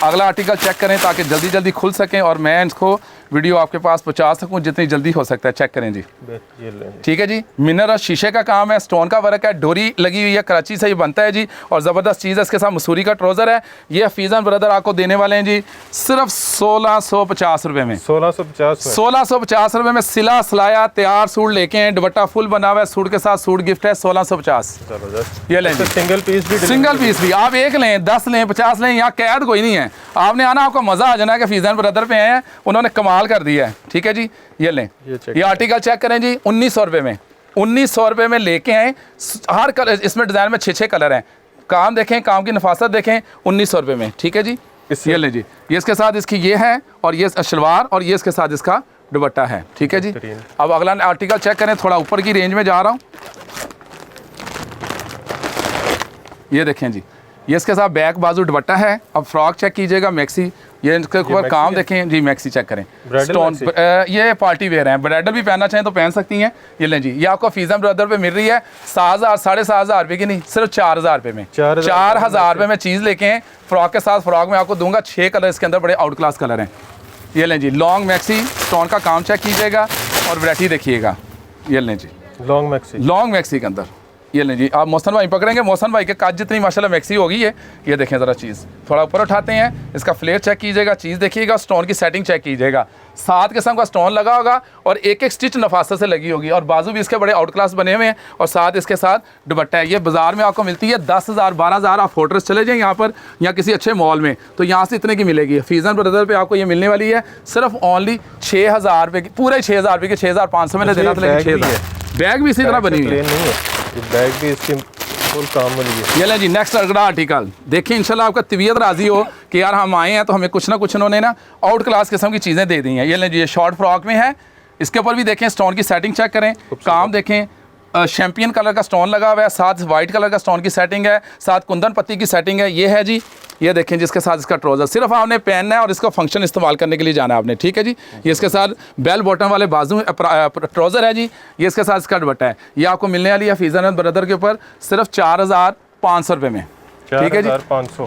अगला आर्टिकल चेक करें ताकि जल्दी जल्दी खुल सकें और मैं इसको वीडियो आपके पास पहुंचा सकूं जितनी जल्दी हो सकता है। चेक करें जी, ये लें जी। ठीक है जी। मिनरल शीशे का काम है, स्टोन का वर्क है, डोरी लगी हुई है, कराची से ये बनता है जी, और ज़बरदस्त चीज़ है। इसके साथ मसूरी का ट्राउज़र है। ये फीज़न ब्रदर आपको देने वाले हैं जी सिर्फ 1650 रुपये में। 1650 रुपये में सिला सिलाया तैयार सूट लेके हैं, दुपट्टा फुल बना हुआ है, सूट के साथ सूट गिफ्ट है 1650। जबरदस्त। ये लें जी, सिंगल पीस भी, सिंगल पीस भी, आप एक लें 10 लें 50 लें, यहाँ कैद कोई नहीं है। आपने आना, आपको मज़ा आ जाना कि फीज़न ब्रदर पे आए हैं, उन्होंने कमाल कर दिया है, ठीक है जी। ये लें, ये आर्टिकल चेक करें जी 1900 रुपये में, 1900 रुपये में लेके आए। हर कलर इसमें डिज़ाइन में 6 कलर हैं। काम देखें, काम की नफासत देखें, 1900 रुपये में, ठीक है जी। ये लें जी, ये इसके साथ इसकी ये है और ये शलवार और ये इसके साथ इसका दुपट्टा है, ठीक है जी। अब अगला आर्टिकल चेक करें, थोड़ा ऊपर की रेंज में जा रहा हूँ। ये देखें जी, ये इसके साथ बैक बाजू दुपट्टा है। अब फ्रॉक चेक कीजिएगा, मैक्सी, ये इसके ऊपर काम देखें जी, मैक्सी चेक करें, स्टोन, ये पार्टी वेयर है, ब्राइडल भी पहनना चाहें तो पहन सकती हैं। ये लें जी, ये आपको फीज़न ब्रदर पे मिल रही है 7000 7500 रुपये की नहीं, सिर्फ 4000 रुपये में। 4000 रुपये में चीज़ लेके हैं। फ्रॉक के साथ फ्रॉक में आपको दूंगा 6 कलर, इसके अंदर बड़े आउट क्लास कलर हैं। ये लें जी, लॉन्ग मैक्सी, स्टोन का काम चेक कीजिएगा और वैरायटी देखिएगा। ये लें जी, लॉन्ग मैक्सी के अंदर। ये लें जी, आप मोहसन भाई पकड़ेंगे, मोहसन भाई के काज जितनी माशाल्लाह मैक्सी होगी ये देखें ज़रा चीज़, थोड़ा ऊपर उठाते हैं, इसका फ्लेयर चेक कीजिएगा, चीज़ देखिएगा, स्टोन की सेटिंग चेक कीजिएगा। 7 किस्म का स्टोन लगा होगा और एक एक स्टिच नफासत से लगी होगी और बाजू भी इसके बड़े आउट क्लास बने हुए हैं और साथ इसके साथ दुपट्टा है। ये बाज़ार में आपको मिलती है 10,000 12,000। आप फोर्ट्रेस चले जाएँ यहाँ पर या किसी अच्छे मॉल में तो यहाँ से इतने की मिलेगी। फीज़न ब्रदर पे आपको ये मिलने वाली है सिर्फ ओनली 6000 रुपये की, पूरे 6000 रुपये की, 6500 में देना था, लेकिन 6000। बैग भी इसी तरह बनी हुई है, बैग भी इसकी फुल काम वाली है। ये लें जी, नेक्स्ट अगला आर्टिकल देखिए, इंशाल्लाह आपका तबीयत राजी हो कि यार हम आए हैं तो हमें कुछ ना कुछ उन्होंने ना आउट क्लास किस्म की चीज़ें दे दी हैं। ये लें जी, ये शॉर्ट फ्रॉक में है, इसके ऊपर भी देखें स्टोन की सेटिंग चेक करें, काम देखें, शैम्पियन कलर का स्टोन लगा हुआ है, साथ वाइट कलर का स्टोन की सेटिंग है, साथ कुंदन पत्ती की सेटिंग है। ये है जी, ये देखें जिसके साथ इसका ट्राउज़र, सिर्फ आपने पहनना है और इसका फंक्शन इस्तेमाल करने के लिए जाना है आपने, ठीक है जी। ये इसके साथ बेल बॉटम वाले बाजू ट्राउज़र है जी, ये इसके साथ इसका दुपट्टा है। ये आपको मिलने वाली है फीज़न ब्रदर के ऊपर सिर्फ 4500 रुपये में, ठीक है जी,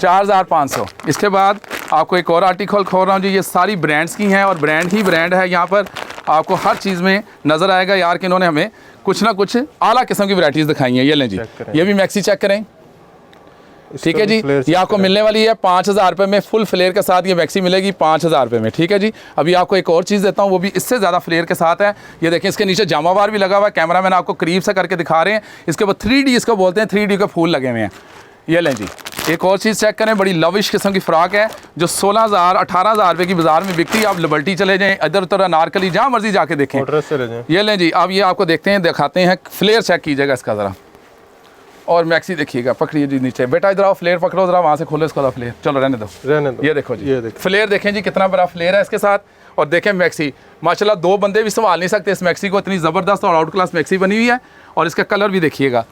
4500। इसके बाद आपको एक और आर्टिकल खोल रहा हूँ जी, ये सारी ब्रांड्स की हैं और ब्रांड ही ब्रांड है। यहाँ पर आपको हर चीज़ में नज़र आएगा यार कि इन्होंने हमें कुछ ना कुछ आला किस्म की वैराइटीज़ दिखाई हैं। ये लें जी, ये भी मैक्सी चेक करें, ठीक है जी। ये आपको मिलने वाली है 5000 रुपये में, फुल फ्लेयर के साथ ये मैक्सी मिलेगी 5000 रुपये में, ठीक है जी। अभी आपको एक और चीज़ देता हूँ, वो भी इससे ज़्यादा फ्लेयर के साथ है। ये देखें, इसके नीचे जामावार भी लगा हुआ है, कैमरा मैन आपको करीब से करके दिखा रहे हैं। इसके ऊपर 3D इसको बोलते हैं, 3D के फूल लगे हुए हैं। ये लें जी, एक और चीज़ चेक करें, बड़ी लविश किस्म की फ्रॉक है जो 16000 18000 रुपये की बाजार में बिकती है। आप लिबर्टी चले जाएँ, इधर उधर अनारकली, जहाँ मर्जी जाके देखें। ये लें जी, अब ये आपको देखते हैं, दिखाते हैं, फ्लेयर चेक कीजिएगा इसका ज़रा, और मैक्सी देखिएगा, पकड़िए जी नीचे, बेटा इधर आओ, फ्लेयर पकड़ो ज़रा, वहाँ से खोलो इसको फ्लेयर, चलो रहने दो। ये देखो जी, फ्लेयर देखें जी, कितना बड़ा फ्लेयर है इसके साथ। और देखें मैक्सी, माशाल्लाह 2 बंदे भी संभाल नहीं सकते इस मैक्सी को, इतनी ज़बरदस्त और आउट क्लास मैक्सी बनी हुई है। और इसका कलर भी देखिएगा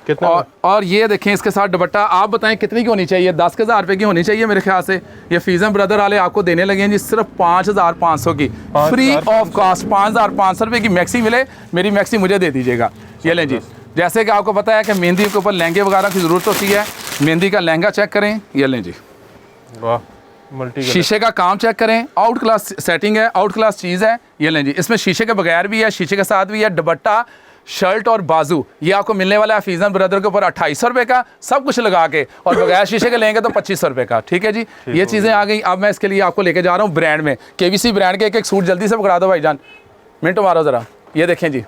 कितना, और ये देखें इसके साथ दुपट्टा। आप बताएं कितनी की होनी चाहिए? 10,000 रुपये की होनी चाहिए मेरे ख्याल से। ये फीज़न ब्रदर वाले आपको देने लगे हैं जी सिर्फ 5500 की, फ्री ऑफ कॉस्ट 5500 रुपये की मैक्सी मिले। मेरी मैक्सी मुझे दे दीजिएगा। ये लें जी, जैसे कि आपको पता है कि मेहंदी के ऊपर लहंगे वगैरह की ज़रूरत होती है, मेहंदी का लहंगा चेक करें। ये लें जी, वाह, मल्टी शीशे का काम चेक करें, आउट क्लास सेटिंग है, आउट क्लास चीज़ है। ये लें जी, इसमें शीशे के बगैर भी है, शीशे के साथ भी है। दुपट्टा, शर्ट और बाजू ये आपको मिलने वाला है फीज़न ब्रदर के ऊपर 2800 रुपये का, सब कुछ लगा के, और बगैर शीशे के लेंगे तो 2500 रुपये का, ठीक है जी। ये चीज़ें आ गई। अब मैं इसके लिए आपको लेके जा रहा हूँ ब्रांड में, KVC ब्रांड के एक सूट जल्दी से पकड़ा दो भाईजान, मिनट मारो ज़रा। ये देखें जी,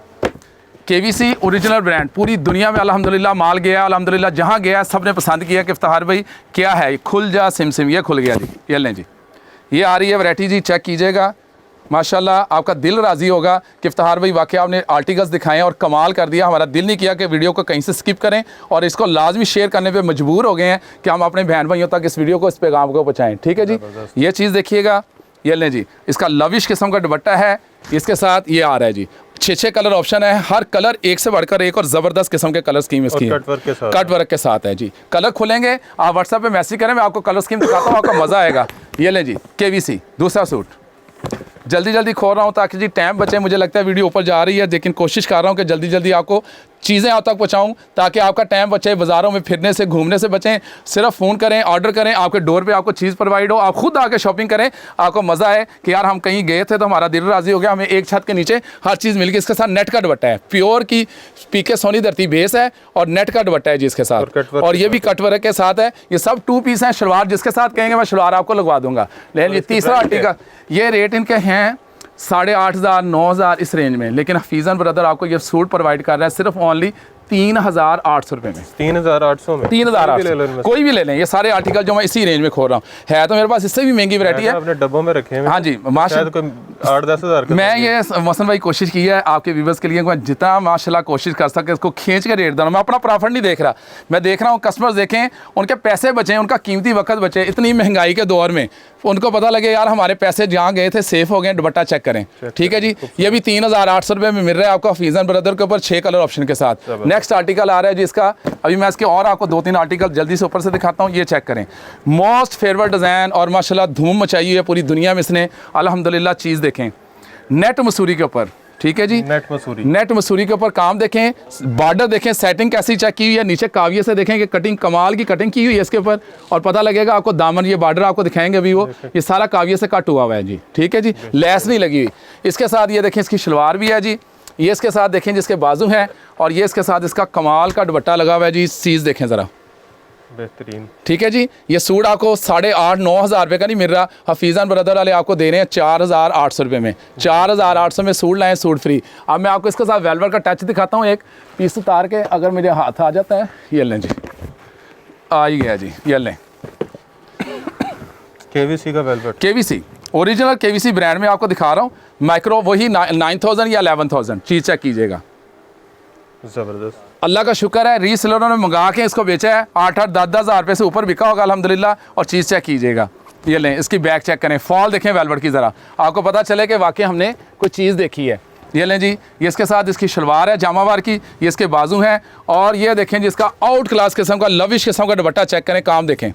KVC ओरिजिनल ब्रांड, पूरी दुनिया में अल्हम्दुलिल्लाह माल गया, अल्हम्दुलिल्लाह जहाँ गया सब ने पसंद किया कि इफ्तिखार भाई क्या है, खुल जा सिम सिम, ये खुल गया जी। ये लें जी, ये आ रही है वैरायटी जी, चेक कीजिएगा, माशाल्लाह आपका दिल राज़ी होगा कि इफ्तिखार भाई वाकई आपने आर्टिकल्स दिखाए और कमाल कर दिया। हमारा दिल नहीं किया कि वीडियो को कहीं से स्किप करें और इसको लाजमी शेयर करने पे मजबूर हो गए हैं कि हम अपने बहन भाइयों तक इस वीडियो को, इस पैगाम को पहुँचाएँ, ठीक है जी। ये चीज़ देखिएगा, ये लें जी, इसका लविश किस्म का दुपट्टा है, इसके साथ ये आ रहा है जी 6 कलर ऑप्शन है, हर कलर एक से बढ़कर एक और ज़बरदस्त किस्म के कलर स्कीम इसकी कट वर्क के साथ, कट वर्क के साथ है जी। कलर खुलेंगे, आप व्हाट्सएप पे मैसेज करें, मैं आपको कलर स्कीम दिखाता हूँ, आपको मज़ा आएगा। ये लें जी KVC दूसरा सूट, जल्दी जल्दी खोल रहा हूँ ताकि जी टाइम बचे। मुझे लगता है वीडियो ऊपर जा रही है, लेकिन कोशिश कर रहा हूँ कि जल्दी जल्दी आपको चीज़ें आप तक पहुँचाऊँ ताकि आपका टाइम बचे, बाज़ारों में फिरने से घूमने से बचें। सिर्फ फ़ोन करें, ऑर्डर करें, आपके डोर पे आपको चीज़ प्रोवाइड हो, आप खुद आके शॉपिंग करें, आपको मज़ा आए कि यार हम कहीं गए थे तो हमारा दिल राज़ी हो गया, हमें एक छत के नीचे हर चीज़ मिल गई। इसके साथ नेट का दुपट्टा है, प्योर की पीके सोनी धरती बेस है और नेट का दुपट्टा है जी इसके साथ, और ये भी कट वर्क के साथ है। ये सब 2 पीस हैं। शलवार जिसके साथ कहेंगे मैं शलवार आपको लगवा दूंगा। लेकिन ये तीसरा आर्टिकल, ये रेट इनके हैं 8,500 9,000 इस रेंज में, लेकिन हफीज़न ब्रदर आपको ये सूट प्रोवाइड कर रहा है सिर्फ ओनली 3,800 रुपये में। 3,800 में 3,800 कोई भी ले लें। ये सारे आर्टिकल जो मैं इसी रेंज में खोल रहा हूँ, है तो मेरे पास इससे भी महंगी वैरायटी है, आपने डब्बों में रखे हैं। हाँ जी, माशाल्लाह 8-10 हज़ार का। मैं ये मोहसिन भाई कोशिश की है आपके व्यूवर्स के लिए, मैं जितना माशाल्लाह कोशिश कर सके इसको खींच के रेट दूँ। मैं अपना प्रॉफिट नहीं देख रहा, मैं देख रहा हूँ कस्टमर्स देखें, उनके पैसे बचें, उनका कीमती वक्त बचे। इतनी महंगाई के दौर में उनको पता लगे यार हमारे पैसे जहाँ गए थे सेफ हो गए। दुपट्टा चेक करें, ठीक है जी। ये भी 3,800 रुपये में मिल रहा है आपको हफीज़न ब्रदर के ऊपर 6 कलर ऑप्शन के साथ। नेक्स्ट आर्टिकल आ रहा है जी इसका, अभी मैं इसके और आपको 2-3 आर्टिकल जल्दी से ऊपर से दिखाता हूँ। ये चेक करें, मोस्ट फेवरेट डिज़ाइन और माशाल्लाह धूम मचाई हुई है पूरी दुनिया में इसने, अल्हम्दुलिल्लाह। चीज़ देखें नेट मसूरी के ऊपर, ठीक है जी, नेट मसूरी के ऊपर काम देखें, बॉर्डर देखें, सेटिंग कैसी चेक की हुई है, नीचे काविये से देखें कि कटिंग कमाल की कटिंग की हुई है इसके ऊपर, और पता लगेगा आपको। दामन ये बॉर्डर आपको दिखाएंगे अभी, वो ये सारा काविये से कट हुआ है जी, ठीक है जी, लेस नहीं लगी हुई। इसके साथ ये देखें इसकी शलवार भी है जी, ये इसके साथ देखें जिसके बाजू हैं, और ये इसके साथ इसका कमाल का दुपट्टा लगा हुआ है जी। चीज़ देखें ज़रा, बेहतरीन, ठीक है जी। ये सूट आपको 8,500-9,000 रुपये का नहीं मिल रहा, हफीज़न ब्रदर वाले आपको दे रहे हैं 4,800 रुपये में। 4,800 में सूट लाएँ, सूट फ्री। अब मैं आपको इसके साथ वेलवेट का टच दिखाता हूँ, एक पीस उतार के, अगर मेरे हाथ आ जाता है। ये लें जी, आ ही गया जी, ये लें KVC का velvet, KVC original KVC brand में आपको दिखा रहा हूँ। माइक्रो वही 9,000 या 11,000, चीज़ चेक कीजिएगा, ज़बरदस्त। अल्लाह का शुक्र है रीसेलरों ने मंगा के इसको बेचा है, 8-8 10-10 हज़ार रुपये से ऊपर बिका होगा अल्हम्दुलिल्लाह। और चीज़ चेक कीजिएगा, ये लें इसकी बैक चेक करें, फॉल देखें वेलवेट की, ज़रा आपको पता चले कि वाकई हमने कोई चीज़ देखी है। ये लें जी, ये इसके साथ इसकी शलवार है जामावार की, ये इसके बाजू हैं, और ये देखें जिसका आउट क्लास किस्म का लविश किस्म का दुपट्टा चेक करें, काम देखें,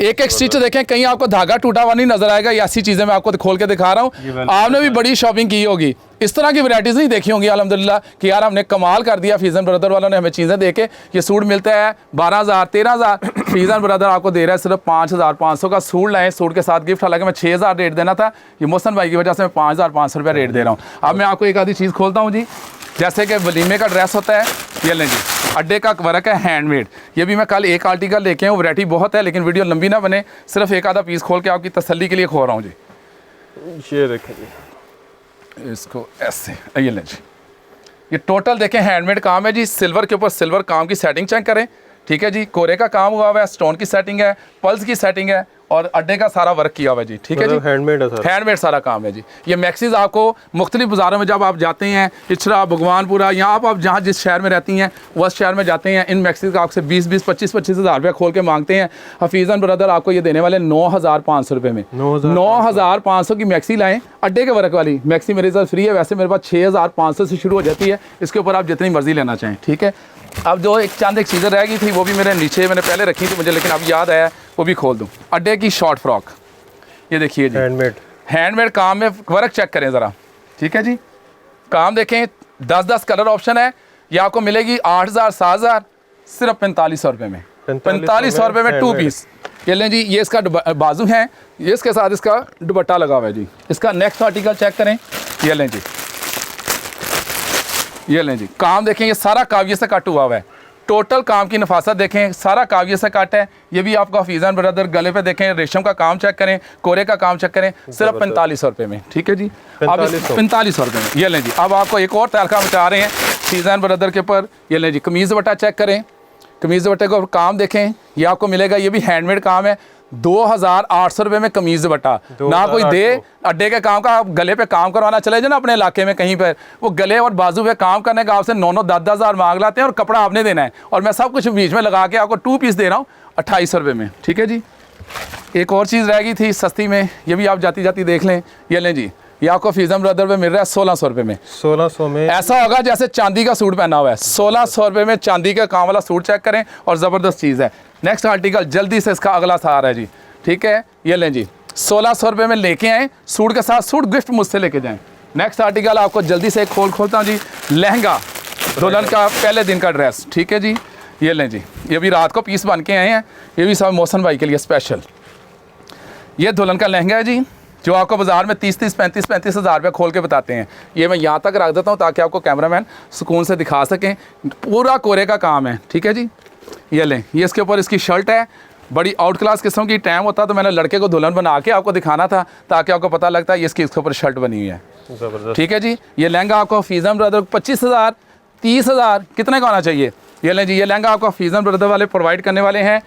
एक एक स्टिच देखें, कहीं आपको धागा टूटा हुआ नहीं नजर आएगा। ये ऐसी चीज़ें मैं आपको खोल के दिखा रहा हूँ। आपने भी बड़ी शॉपिंग की होगी, इस तरह की वैरायटीज़ नहीं देखी होंगी अल्हम्दुलिल्लाह कि यार हमने कमाल कर दिया। फीज़न ब्रदर वालों ने हमें चीज़ें दे के ये सूट मिलता है 12,000 13,000, फीज़न ब्रदर आपको दे रहा है सिर्फ 5,500 का सूट लाएँ, सूट के साथ गिफ्ट। हालांकि मैं 6,000 रेट देना था, ये मोहसिन भाई की वजह से मैं 5,500 रुपया रेट दे रहा हूँ। अब मैं आपको एक आधी चीज़ खोलता हूँ जी, जैसे कि वलीमे का ड्रेस होता है, ये लें जी, अड्डे का वर्क है हैंडमेड। ये भी मैं कल एक आर्टिकल लेके हूँ, वैरायटी बहुत है लेकिन वीडियो लंबी ना बने, सिर्फ एक आधा पीस खोल के आपकी तसल्ली के लिए खोल रहा हूँ जी। ये देखें जी, इसको ऐसे, ये लें जी, ये टोटल देखें हैंडमेड काम है जी। सिल्वर के ऊपर सिल्वर काम की सेटिंग चेक करें, ठीक है जी, कोरे का काम हुआ हुआ है, स्टोन की सेटिंग है, पल्स की सेटिंग है, और अड्डे का सारा वर्क किया हुआ है जी, ठीक है जी, हैंडमेड है सर, हैंडमेड सारा काम है जी। ये मैक्सीज आपको मुख्तलिफ बाज़ारों में जब आप जाते हैं, इचरा, भगवानपुरा, यहाँ आप जहाँ जिस शहर में रहती हैं उस शहर में जाते हैं, इन मैक्सीज का आपसे 20-20 25-25 हज़ार रुपया खोल के मांगते हैं। हफीज़न ब्रदर आपको ये देने वाले 9,500 रुपये में। 9,500 की मैक्सी लाएँ, अड्डे के वर्क वाली मैक्सी मेरे साथ फ्री है। वैसे मेरे पास 6,500 से शुरू हो जाती है, इसके ऊपर आप जितनी मर्जी लेना चाहें, ठीक है। अब जो एक चीज़ें रह गई थी वो भी मेरे नीचे मैंने पहले रखी थी मुझे, लेकिन अब याद आया वो भी खोल दूँ। अड्डे की शॉर्ट फ्रॉक, ये देखिए जी, हैंडमेड काम में वर्क चेक करें ज़रा, ठीक है जी, काम देखें, 10-10 कलर ऑप्शन है। ये आपको मिलेगी 8,000 7,000 सिर्फ 4,500 रुपये में। 4,500 रुपये में 2 पीस। ये लें जी, ये इसका बाजू है, ये इसके साथ इसका दुपट्टा लगा हुआ है जी। इसका नेक्स्ट आर्टिकल चेक करें, ये लें जी, ये लें जी, काम देखें, ये सारा काविये से कट हुआ है। टोटल काम की नफासत देखें, सारा काविये से कट है। ये भी आपका हफीज़न ब्रदर गले पे देखें, रेशम का काम चेक करें, कोरे का काम चेक करें, सिर्फ 4,500 रुपये में, ठीक है जी। अब 4,500 रुपये में। ये लें जी, अब आपको एक और तहलका मचा रहे हैं हफीज़न ब्रदर के ऊपर। ये लें जी, कमीज़ दुपट्टा चेक करें, कमीज़ दुपट्टे को काम देखें, ये आपको मिलेगा, ये भी हैंडमेड काम है, 2,800 रुपये में कमीज़ दुपट्टा। ना कोई दे अड्डे के काम का, आप गले पे काम करवाना चले जाए ना अपने इलाके में कहीं पर, वो गले और बाजू पे काम करने का आपसे 9-9 10-10 हज़ार मांग लाते हैं और कपड़ा आपने देना है, और मैं सब कुछ बीच में लगा के आपको 2 पीस दे रहा हूँ 2,800 रुपये में, ठीक है जी। एक और चीज़ रह गई थी सस्ती में, ये भी आप जाती जाती देख लें। ये लें जी, ये आपको फीजम ब्रदर पे मिल रहा है 1600 रुपये में। 1600 में ऐसा होगा जैसे चांदी का सूट पहना हुआ है। 1600 रुपये में चांदी का काम वाला सूट चेक करें और ज़बरदस्त चीज़ है। नेक्स्ट आर्टिकल जल्दी से इसका अगला सहारा है जी, ठीक है, ये लें जी 1600 रुपये में लेके आएँ, सूट के साथ सूट गिफ्ट मुझसे लेके जाएँ। नेक्स्ट आर्टिकल आपको जल्दी से खोलता हूँ जी, लहंगा दुल्हन का पहले दिन का ड्रेस, ठीक है जी, ये लें जी, ये भी रात को पीस बन के आए हैं, ये भी सब मोहसिन भाई के लिए स्पेशल। ये दुल्हन का लहंगा है जी, जो आपको बाज़ार में 30-30, 35-35 हज़ार रुपये खोल के बताते हैं। ये मैं यहाँ तक रख देता हूँ ताकि आपको कैमरामैन सुकून से दिखा सकें। पूरा कोरे का काम है, ठीक है जी, ये लें। ये इसके ऊपर इसकी शर्ट है, बड़ी आउट क्लास किस्म की। टाइम होता तो मैंने लड़के को दुल्हन बना के आपको दिखाना था ताकि आपको पता लगता है ये इसके ऊपर शर्ट बनी हुई है, ठीक है जी। ये लहंगा आपको फीजम ब्रदर 25,000, 30,000 कितने का होना चाहिए? ये लें जी, ये लहंगा आपको फीजम ब्रदर वाले प्रोवाइड करने वाले हैं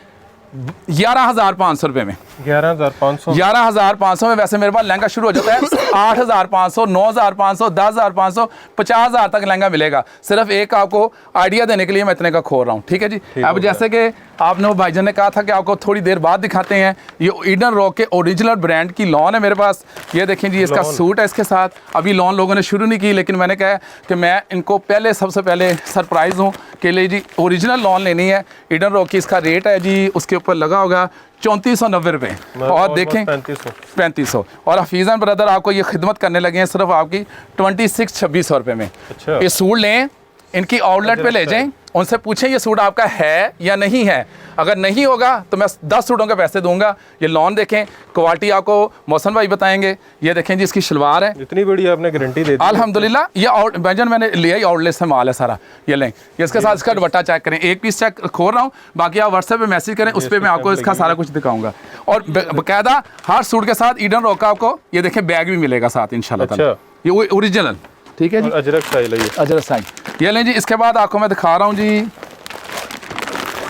11,500 रुपये में। 11,500 में वैसे मेरे पास लहंगा शुरू हो जाता है 8,500, 9,500, 10,500, 50,000 तक लहंगा मिलेगा। सिर्फ एक आपको आइडिया देने के लिए मैं इतने का खोल रहा हूँ, ठीक है जी। अब जैसे कि आपने वो भाईजान ने कहा था कि आपको थोड़ी देर बाद दिखाते हैं, ये ईडन रॉक के ओरिजिनल ब्रांड की लॉन है मेरे पास। ये देखें जी, इसका सूट है इसके साथ। अभी लॉन लोगों ने शुरू नहीं की, लेकिन मैंने कहा कि मैं इनको पहले सबसे पहले सरप्राइज़ हूँ कि ले जी ओरिजिनल लॉन लेनी है। ईडन रॉक की इसका रेट है जी, उसके ऊपर लगा होगा 3490 रुपये, और देखें 3500। और हफीज़न ब्रदर आपको ये खिदमत करने लगे हैं सिर्फ आपकी 2600 रुपये में। अच्छा। ये सूट लें, इनकी आउटलेट पे ले जाएं, उनसे पूछें ये सूट आपका है या नहीं है। अगर नहीं होगा तो मैं 10 सूटों के पैसे दूंगा। ये लॉन देखें, क्वालिटी आपको मोहसिन भाई बताएंगे। ये देखें जी, इसकी शलवार है, इतनी बड़ी आपने गारंटी दे दी अल्हम्दुलिल्लाह। ये भाईजान मैंने लिया ही आउटलेट से माल है सारा। ये लें, ये इसके साथ इसका दुपट्टा चेक करें, एक पीस चेक खोल रहा हूँ, बाकी आप व्हाट्सएप पे मैसेज करें, उस पर मैं आपको इसका सारा कुछ दिखाऊंगा। और बाकायदा हर सूट के साथ ईडन रॉक का आपको ये देखें बैग भी मिलेगा साथ इंशाल्लाह ताला। ये ओरिजिनल, ठीक है जी, अजरक स्टाइल है ये, अजरक स्टाइल। ये लें जी, इसके बाद आपको मैं दिखा रहा हूँ जी,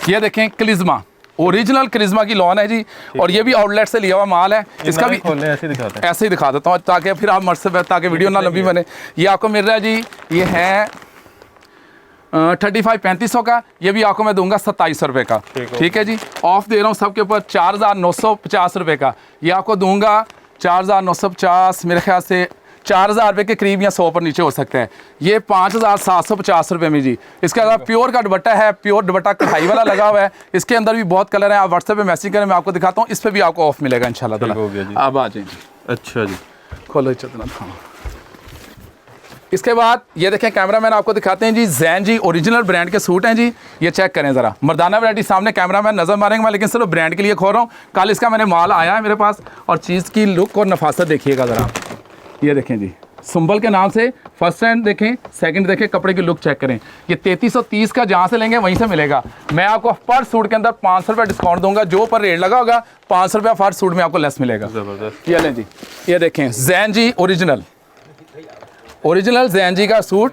ये देखें करिश्मा, ओरिजिनल करिश्मा की लॉन है जी, और ये भी आउटलेट से लिया हुआ माल है। इसका भी ऐसे दिखाते हैं, ऐसे ही दिखा देता हूँ ताकि फिर आप मर्से ताकि वीडियो ना लंबी बने। ये आपको मिल रहा है जी, ये है 3500 का। ये भी आपको मैं दूंगा 2700 रुपये का, ठीक है जी। ऑफ दे रहा हूँ सबके ऊपर 4,950 रुपये का। ये आपको दूंगा 4,950, मेरे ख्याल से 4,000 रुपये के करीब या 100 पर नीचे हो सकते हैं। ये 5,750 रुपये में जी। इसके अलावा प्योर का दुपट्टा है, प्योर दुपट्टा कढ़ाई वाला लगा हुआ है। इसके अंदर भी बहुत कलर है, आप व्हाट्सएप पे मैसेज करें, मैं आपको दिखाता हूँ। इस पर भी आपको ऑफ मिलेगा इंशाल्लाह ताला। अब आ जाए जी, अच्छा जी, खोलो चतना। इसके बाद ये देखें, कैमरामैन आपको दिखाते हैं जी, जैन जी ओरिजिनल ब्रांड के सूट हैं जी। ये चेक करें ज़रा, मर्दाना वैरायटी सामने कैमरामैन नज़र मारेंगे मैं, लेकिन सिर्फ ब्रांड के लिए खोल रहा हूँ। कल इसका मैंने माल आया है मेरे पास, और चीज़ की लुक और नफासत देखिएगा ज़रा। ये देखें जी, सुंबल के नाम से फर्स्ट हैंड देखें, सेकंड देखें, कपड़े की लुक चेक करें। ये 3330 का जहाँ से लेंगे वहीं से मिलेगा। मैं आपको पर सूट के अंदर 500 रुपये डिस्काउंट दूंगा, जो पर रेट लगा होगा 500 रुपया पर सूट में आपको लेस मिलेगा। ज़बरदस्त। ये लें जी, ये देखें जैन जी ओरिजिनल जैन जी का सूट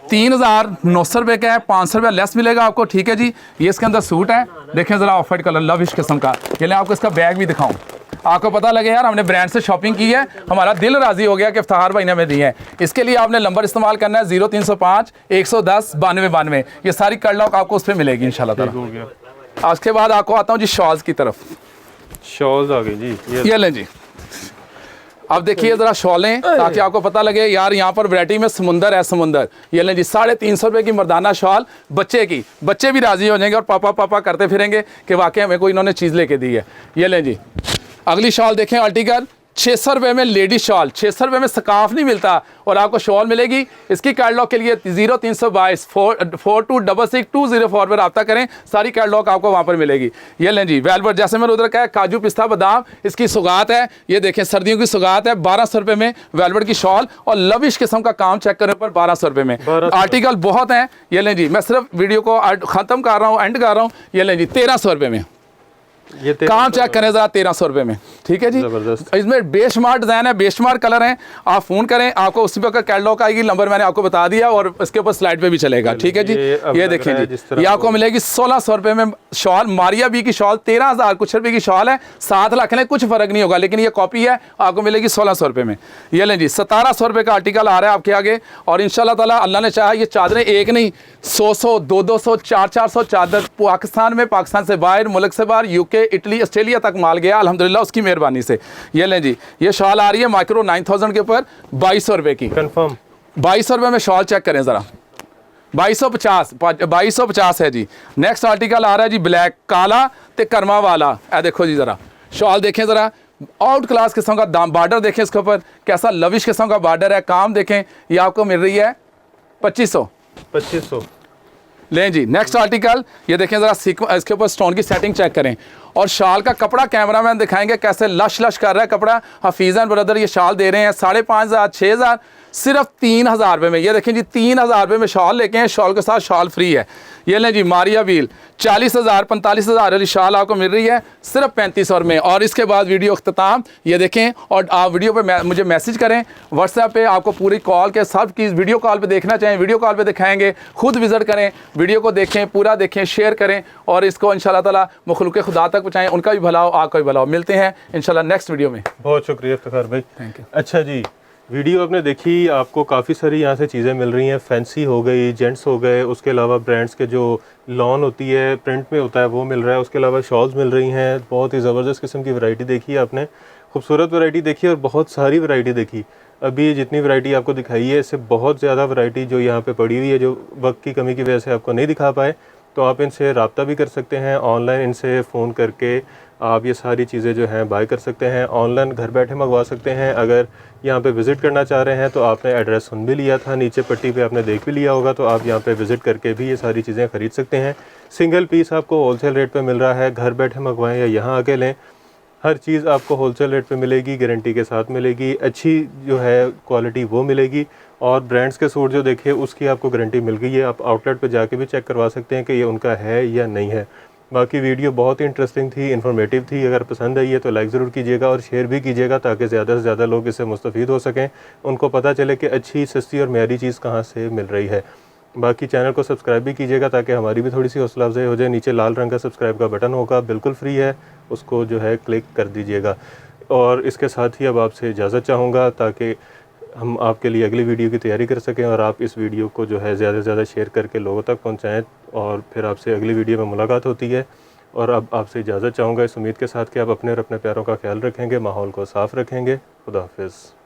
3,900 रुपये का है, 500 रुपया लेस मिलेगा आपको, ठीक है जी। ये इसके अंदर सूट है, देखें ज़रा ऑफ वाइट कलर लविश किस्म का। ये लें, आपको इसका बैग भी दिखाऊँ, आपको पता लगे यार हमने ब्रांड से शॉपिंग की है, हमारा दिल राजी हो गया कि इफ्तार भाई ने हमें दी है। इसके लिए आपने नंबर इस्तेमाल करना है 0305 110 9292। ये सारी कटलॉक आपको उस पर मिलेगी इंशाल्लाह ताला। उसके बाद आपको आता हूँ जी शॉल्स की तरफ। शॉल्स आ गई जी, ये लें जी, अब देखिए ज़रा शॉलें, ताकि आपको पता लगे यार यहाँ पर वैरायटी में समुंदर है, समुंदर। ये लें जी, 350 रुपये की मर्दाना शॉल बच्चे की, बच्चे भी राजी हो जाएंगे और पापा पापा करते फिरेंगे कि वाकई हमें कोई इन्होंने चीज़ लेके दी है। ये लें जी, अगली शॉल देखें, आर्टिकल 600 रुपये में लेडीज शॉल, 600 रुपये में स्कार्फ नहीं मिलता, और आपको शॉल मिलेगी। इसकी कैटलॉग के लिए 0322 4266 204 पर रब्ता करें, सारी कैटलॉग आपको वहाँ पर मिलेगी। ये लें जी, वेलवेट, जैसे मैंने उधर कहा काजू पिस्ता बादाम, इसकी सुगात है। ये देखें सर्दियों की सुगात है, 1200 रुपये में वेलवेट की शॉल, और लविश किस्म का काम चेक करने पर 1200 रुपये में। आर्टिकल बहुत हैं। ये लें जी, मैं सिर्फ वीडियो को ख़त्म कर रहा हूँ, एंड कर रहा हूँ। ये लें जी, 1300 रुपये में ये काम चेक करें ज़रा, 1300 रुपये में, ठीक है जी। इसमें बेशुमार डिज़ाइन है, बेशुमार कलर हैं। आप फ़ोन करें, आपको उसी पर कैटलॉग आएगी, नंबर मैंने आपको बता दिया, और इसके ऊपर स्लाइड पे भी चलेगा, ठीक है जी। ये देखें जी, ये आपको मिलेगी 1600 रुपये में शॉल, मारिया बी की शॉल 13,000 कुछ रुपये की शॉल है, 7 लाख लें कुछ फ़र्क नहीं होगा, लेकिन ये कॉपी है, आपको मिलेगी 1600 रुपये में। ये लें जी, 1700 रुपये का आर्टिकल आ रहा है आपके आगे, और इंशाल्लाह ताला अल्लाह ने चाहा ये चादरें एक नहीं 100-100, 200-200, 400 चादर पाकिस्तान में, पाकिस्तान से बाहर, मुल्क से बाहर, UK यूके इटली ऑस्ट्रेलिया तक माल गया अल्हम्दुलिल्लाह उसकी मेहरबानी से। ये लें जी, ये शॉल आ रही है माइक्रो 9000 के ऊपर 2200 रुपये की। कंफर्म 2200 रुपये में शॉल चेक करें ज़रा, 2250 है जी। नेक्स्ट आर्टिकल आ रहा है जी ब्लैक काला ते कर्मा वाला। ए देखो जी ज़रा शॉल देखें ज़रा, आउट क्लास किस्म का दाम, बार्डर देखें इसके ऊपर कैसा लविश किस्म का बार्डर है, काम देखें। ये आपको मिल रही है 2500। लें जी नेक्स्ट आर्टिकल, ये देखें ज़रा इसके ऊपर स्टोन की सेटिंग चेक करें। और शाल का कपड़ा कैमरामैन दिखाएंगे कैसे लश लश कर रहा है कपड़ा। हफीज़ एंड ब्रदर ये शाल दे रहे हैं 5500 6000 सिर्फ 3000 रुपये में। ये देखें जी 3000 रुपये में शॉल लेके हैं, शॉल के साथ शॉल फ्री है। ये लें जी मारिया बील 40,000 45,000 वाली शॉल आपको मिल रही है सिर्फ 3500 में। और इसके बाद वीडियो अख्ताम ये देखें, और आप वीडियो पे मुझे मैसेज करें व्हाट्सएप पे, आपको पूरी कॉल के सब की वीडियो कॉल पे देखना चाहें वीडियो कॉल पे दिखाएंगे। खुद विज़िट करें, वीडियो को देखें, पूरा देखें, शेयर करें और इसको इंशाल्लाह ताला मखलूक खुदा तक पहुँचाएँ, उनका भी भला हो आपका भी भला हो। मिलते हैं इंशाल्लाह नेक्स्ट वीडियो में। बहुत शुक्रिया इफ्तिखार भाई, थैंक यू। अच्छा जी, वीडियो आपने देखी, आपको काफ़ी सारी यहाँ से चीज़ें मिल रही हैं। फैंसी हो गई, जेंट्स हो गए, उसके अलावा ब्रांड्स के जो लॉन होती है प्रिंट में होता है वो मिल रहा है, उसके अलावा शॉल्स मिल रही हैं। बहुत ही ज़बरदस्त किस्म की वैरायटी देखी है आपने, खूबसूरत वैरायटी देखी और बहुत सारी वैरायटी देखी। अभी जितनी वैरायटी आपको दिखाई है इससे बहुत ज़्यादा वैरायटी जो यहाँ पे पड़ी हुई है, जो वक्त की कमी की वजह से आपको नहीं दिखा पाए, तो आप इनसे रब्ता भी कर सकते हैं ऑनलाइन। इनसे फ़ोन करके आप ये सारी चीज़ें जो हैं बाय कर सकते हैं, ऑनलाइन घर बैठे मंगवा सकते हैं। अगर यहाँ पे विज़िट करना चाह रहे हैं तो आपने एड्रेस सुन भी लिया था, नीचे पट्टी पे आपने देख भी लिया होगा, तो आप यहाँ पे विज़िट करके भी ये सारी चीज़ें ख़रीद सकते हैं। सिंगल पीस आपको होलसेल रेट पे मिल रहा है, घर बैठे मंगवाएं या यहाँ आके लें, हर चीज़ आपको होलसेल रेट पे मिलेगी, गारंटी के साथ मिलेगी, अच्छी जो है क्वालिटी वो मिलेगी। और ब्रांड्स के सूट जो देखे उसकी आपको गारंटी मिल गई है, आप आउटलेट पे जाके भी चेक करवा सकते हैं कि ये उनका है या नहीं है। बाकी वीडियो बहुत ही इंटरेस्टिंग थी, इन्फॉर्मेटिव थी। अगर पसंद आई है तो लाइक ज़रूर कीजिएगा और शेयर भी कीजिएगा ताकि ज़्यादा से ज़्यादा लोग इससे मुस्तफ़ीद हो सकें, उनको पता चले कि अच्छी सस्ती और मेरी चीज़ कहाँ से मिल रही है। बाकी चैनल को सब्सक्राइब भी कीजिएगा ताकि हमारी भी थोड़ी सी हौसला अफजाई हो जाए। नीचे लाल रंग का सब्सक्राइब का बटन होगा, बिल्कुल फ्री है, उसको जो है क्लिक कर दीजिएगा। और इसके साथ ही अब आपसे इजाज़त चाहूँगा ताकि हम आपके लिए अगली वीडियो की तैयारी कर सकें और आप इस वीडियो को जो है ज़्यादा से ज़्यादा शेयर करके लोगों तक पहुँचाएँ। और फिर आपसे अगली वीडियो में मुलाकात होती है। और अब आपसे इजाज़त चाहूँगा इस उम्मीद के साथ कि आप अपने और अपने प्यारों का ख्याल रखेंगे, माहौल को साफ़ रखेंगे। खुदा हाफ़िज़।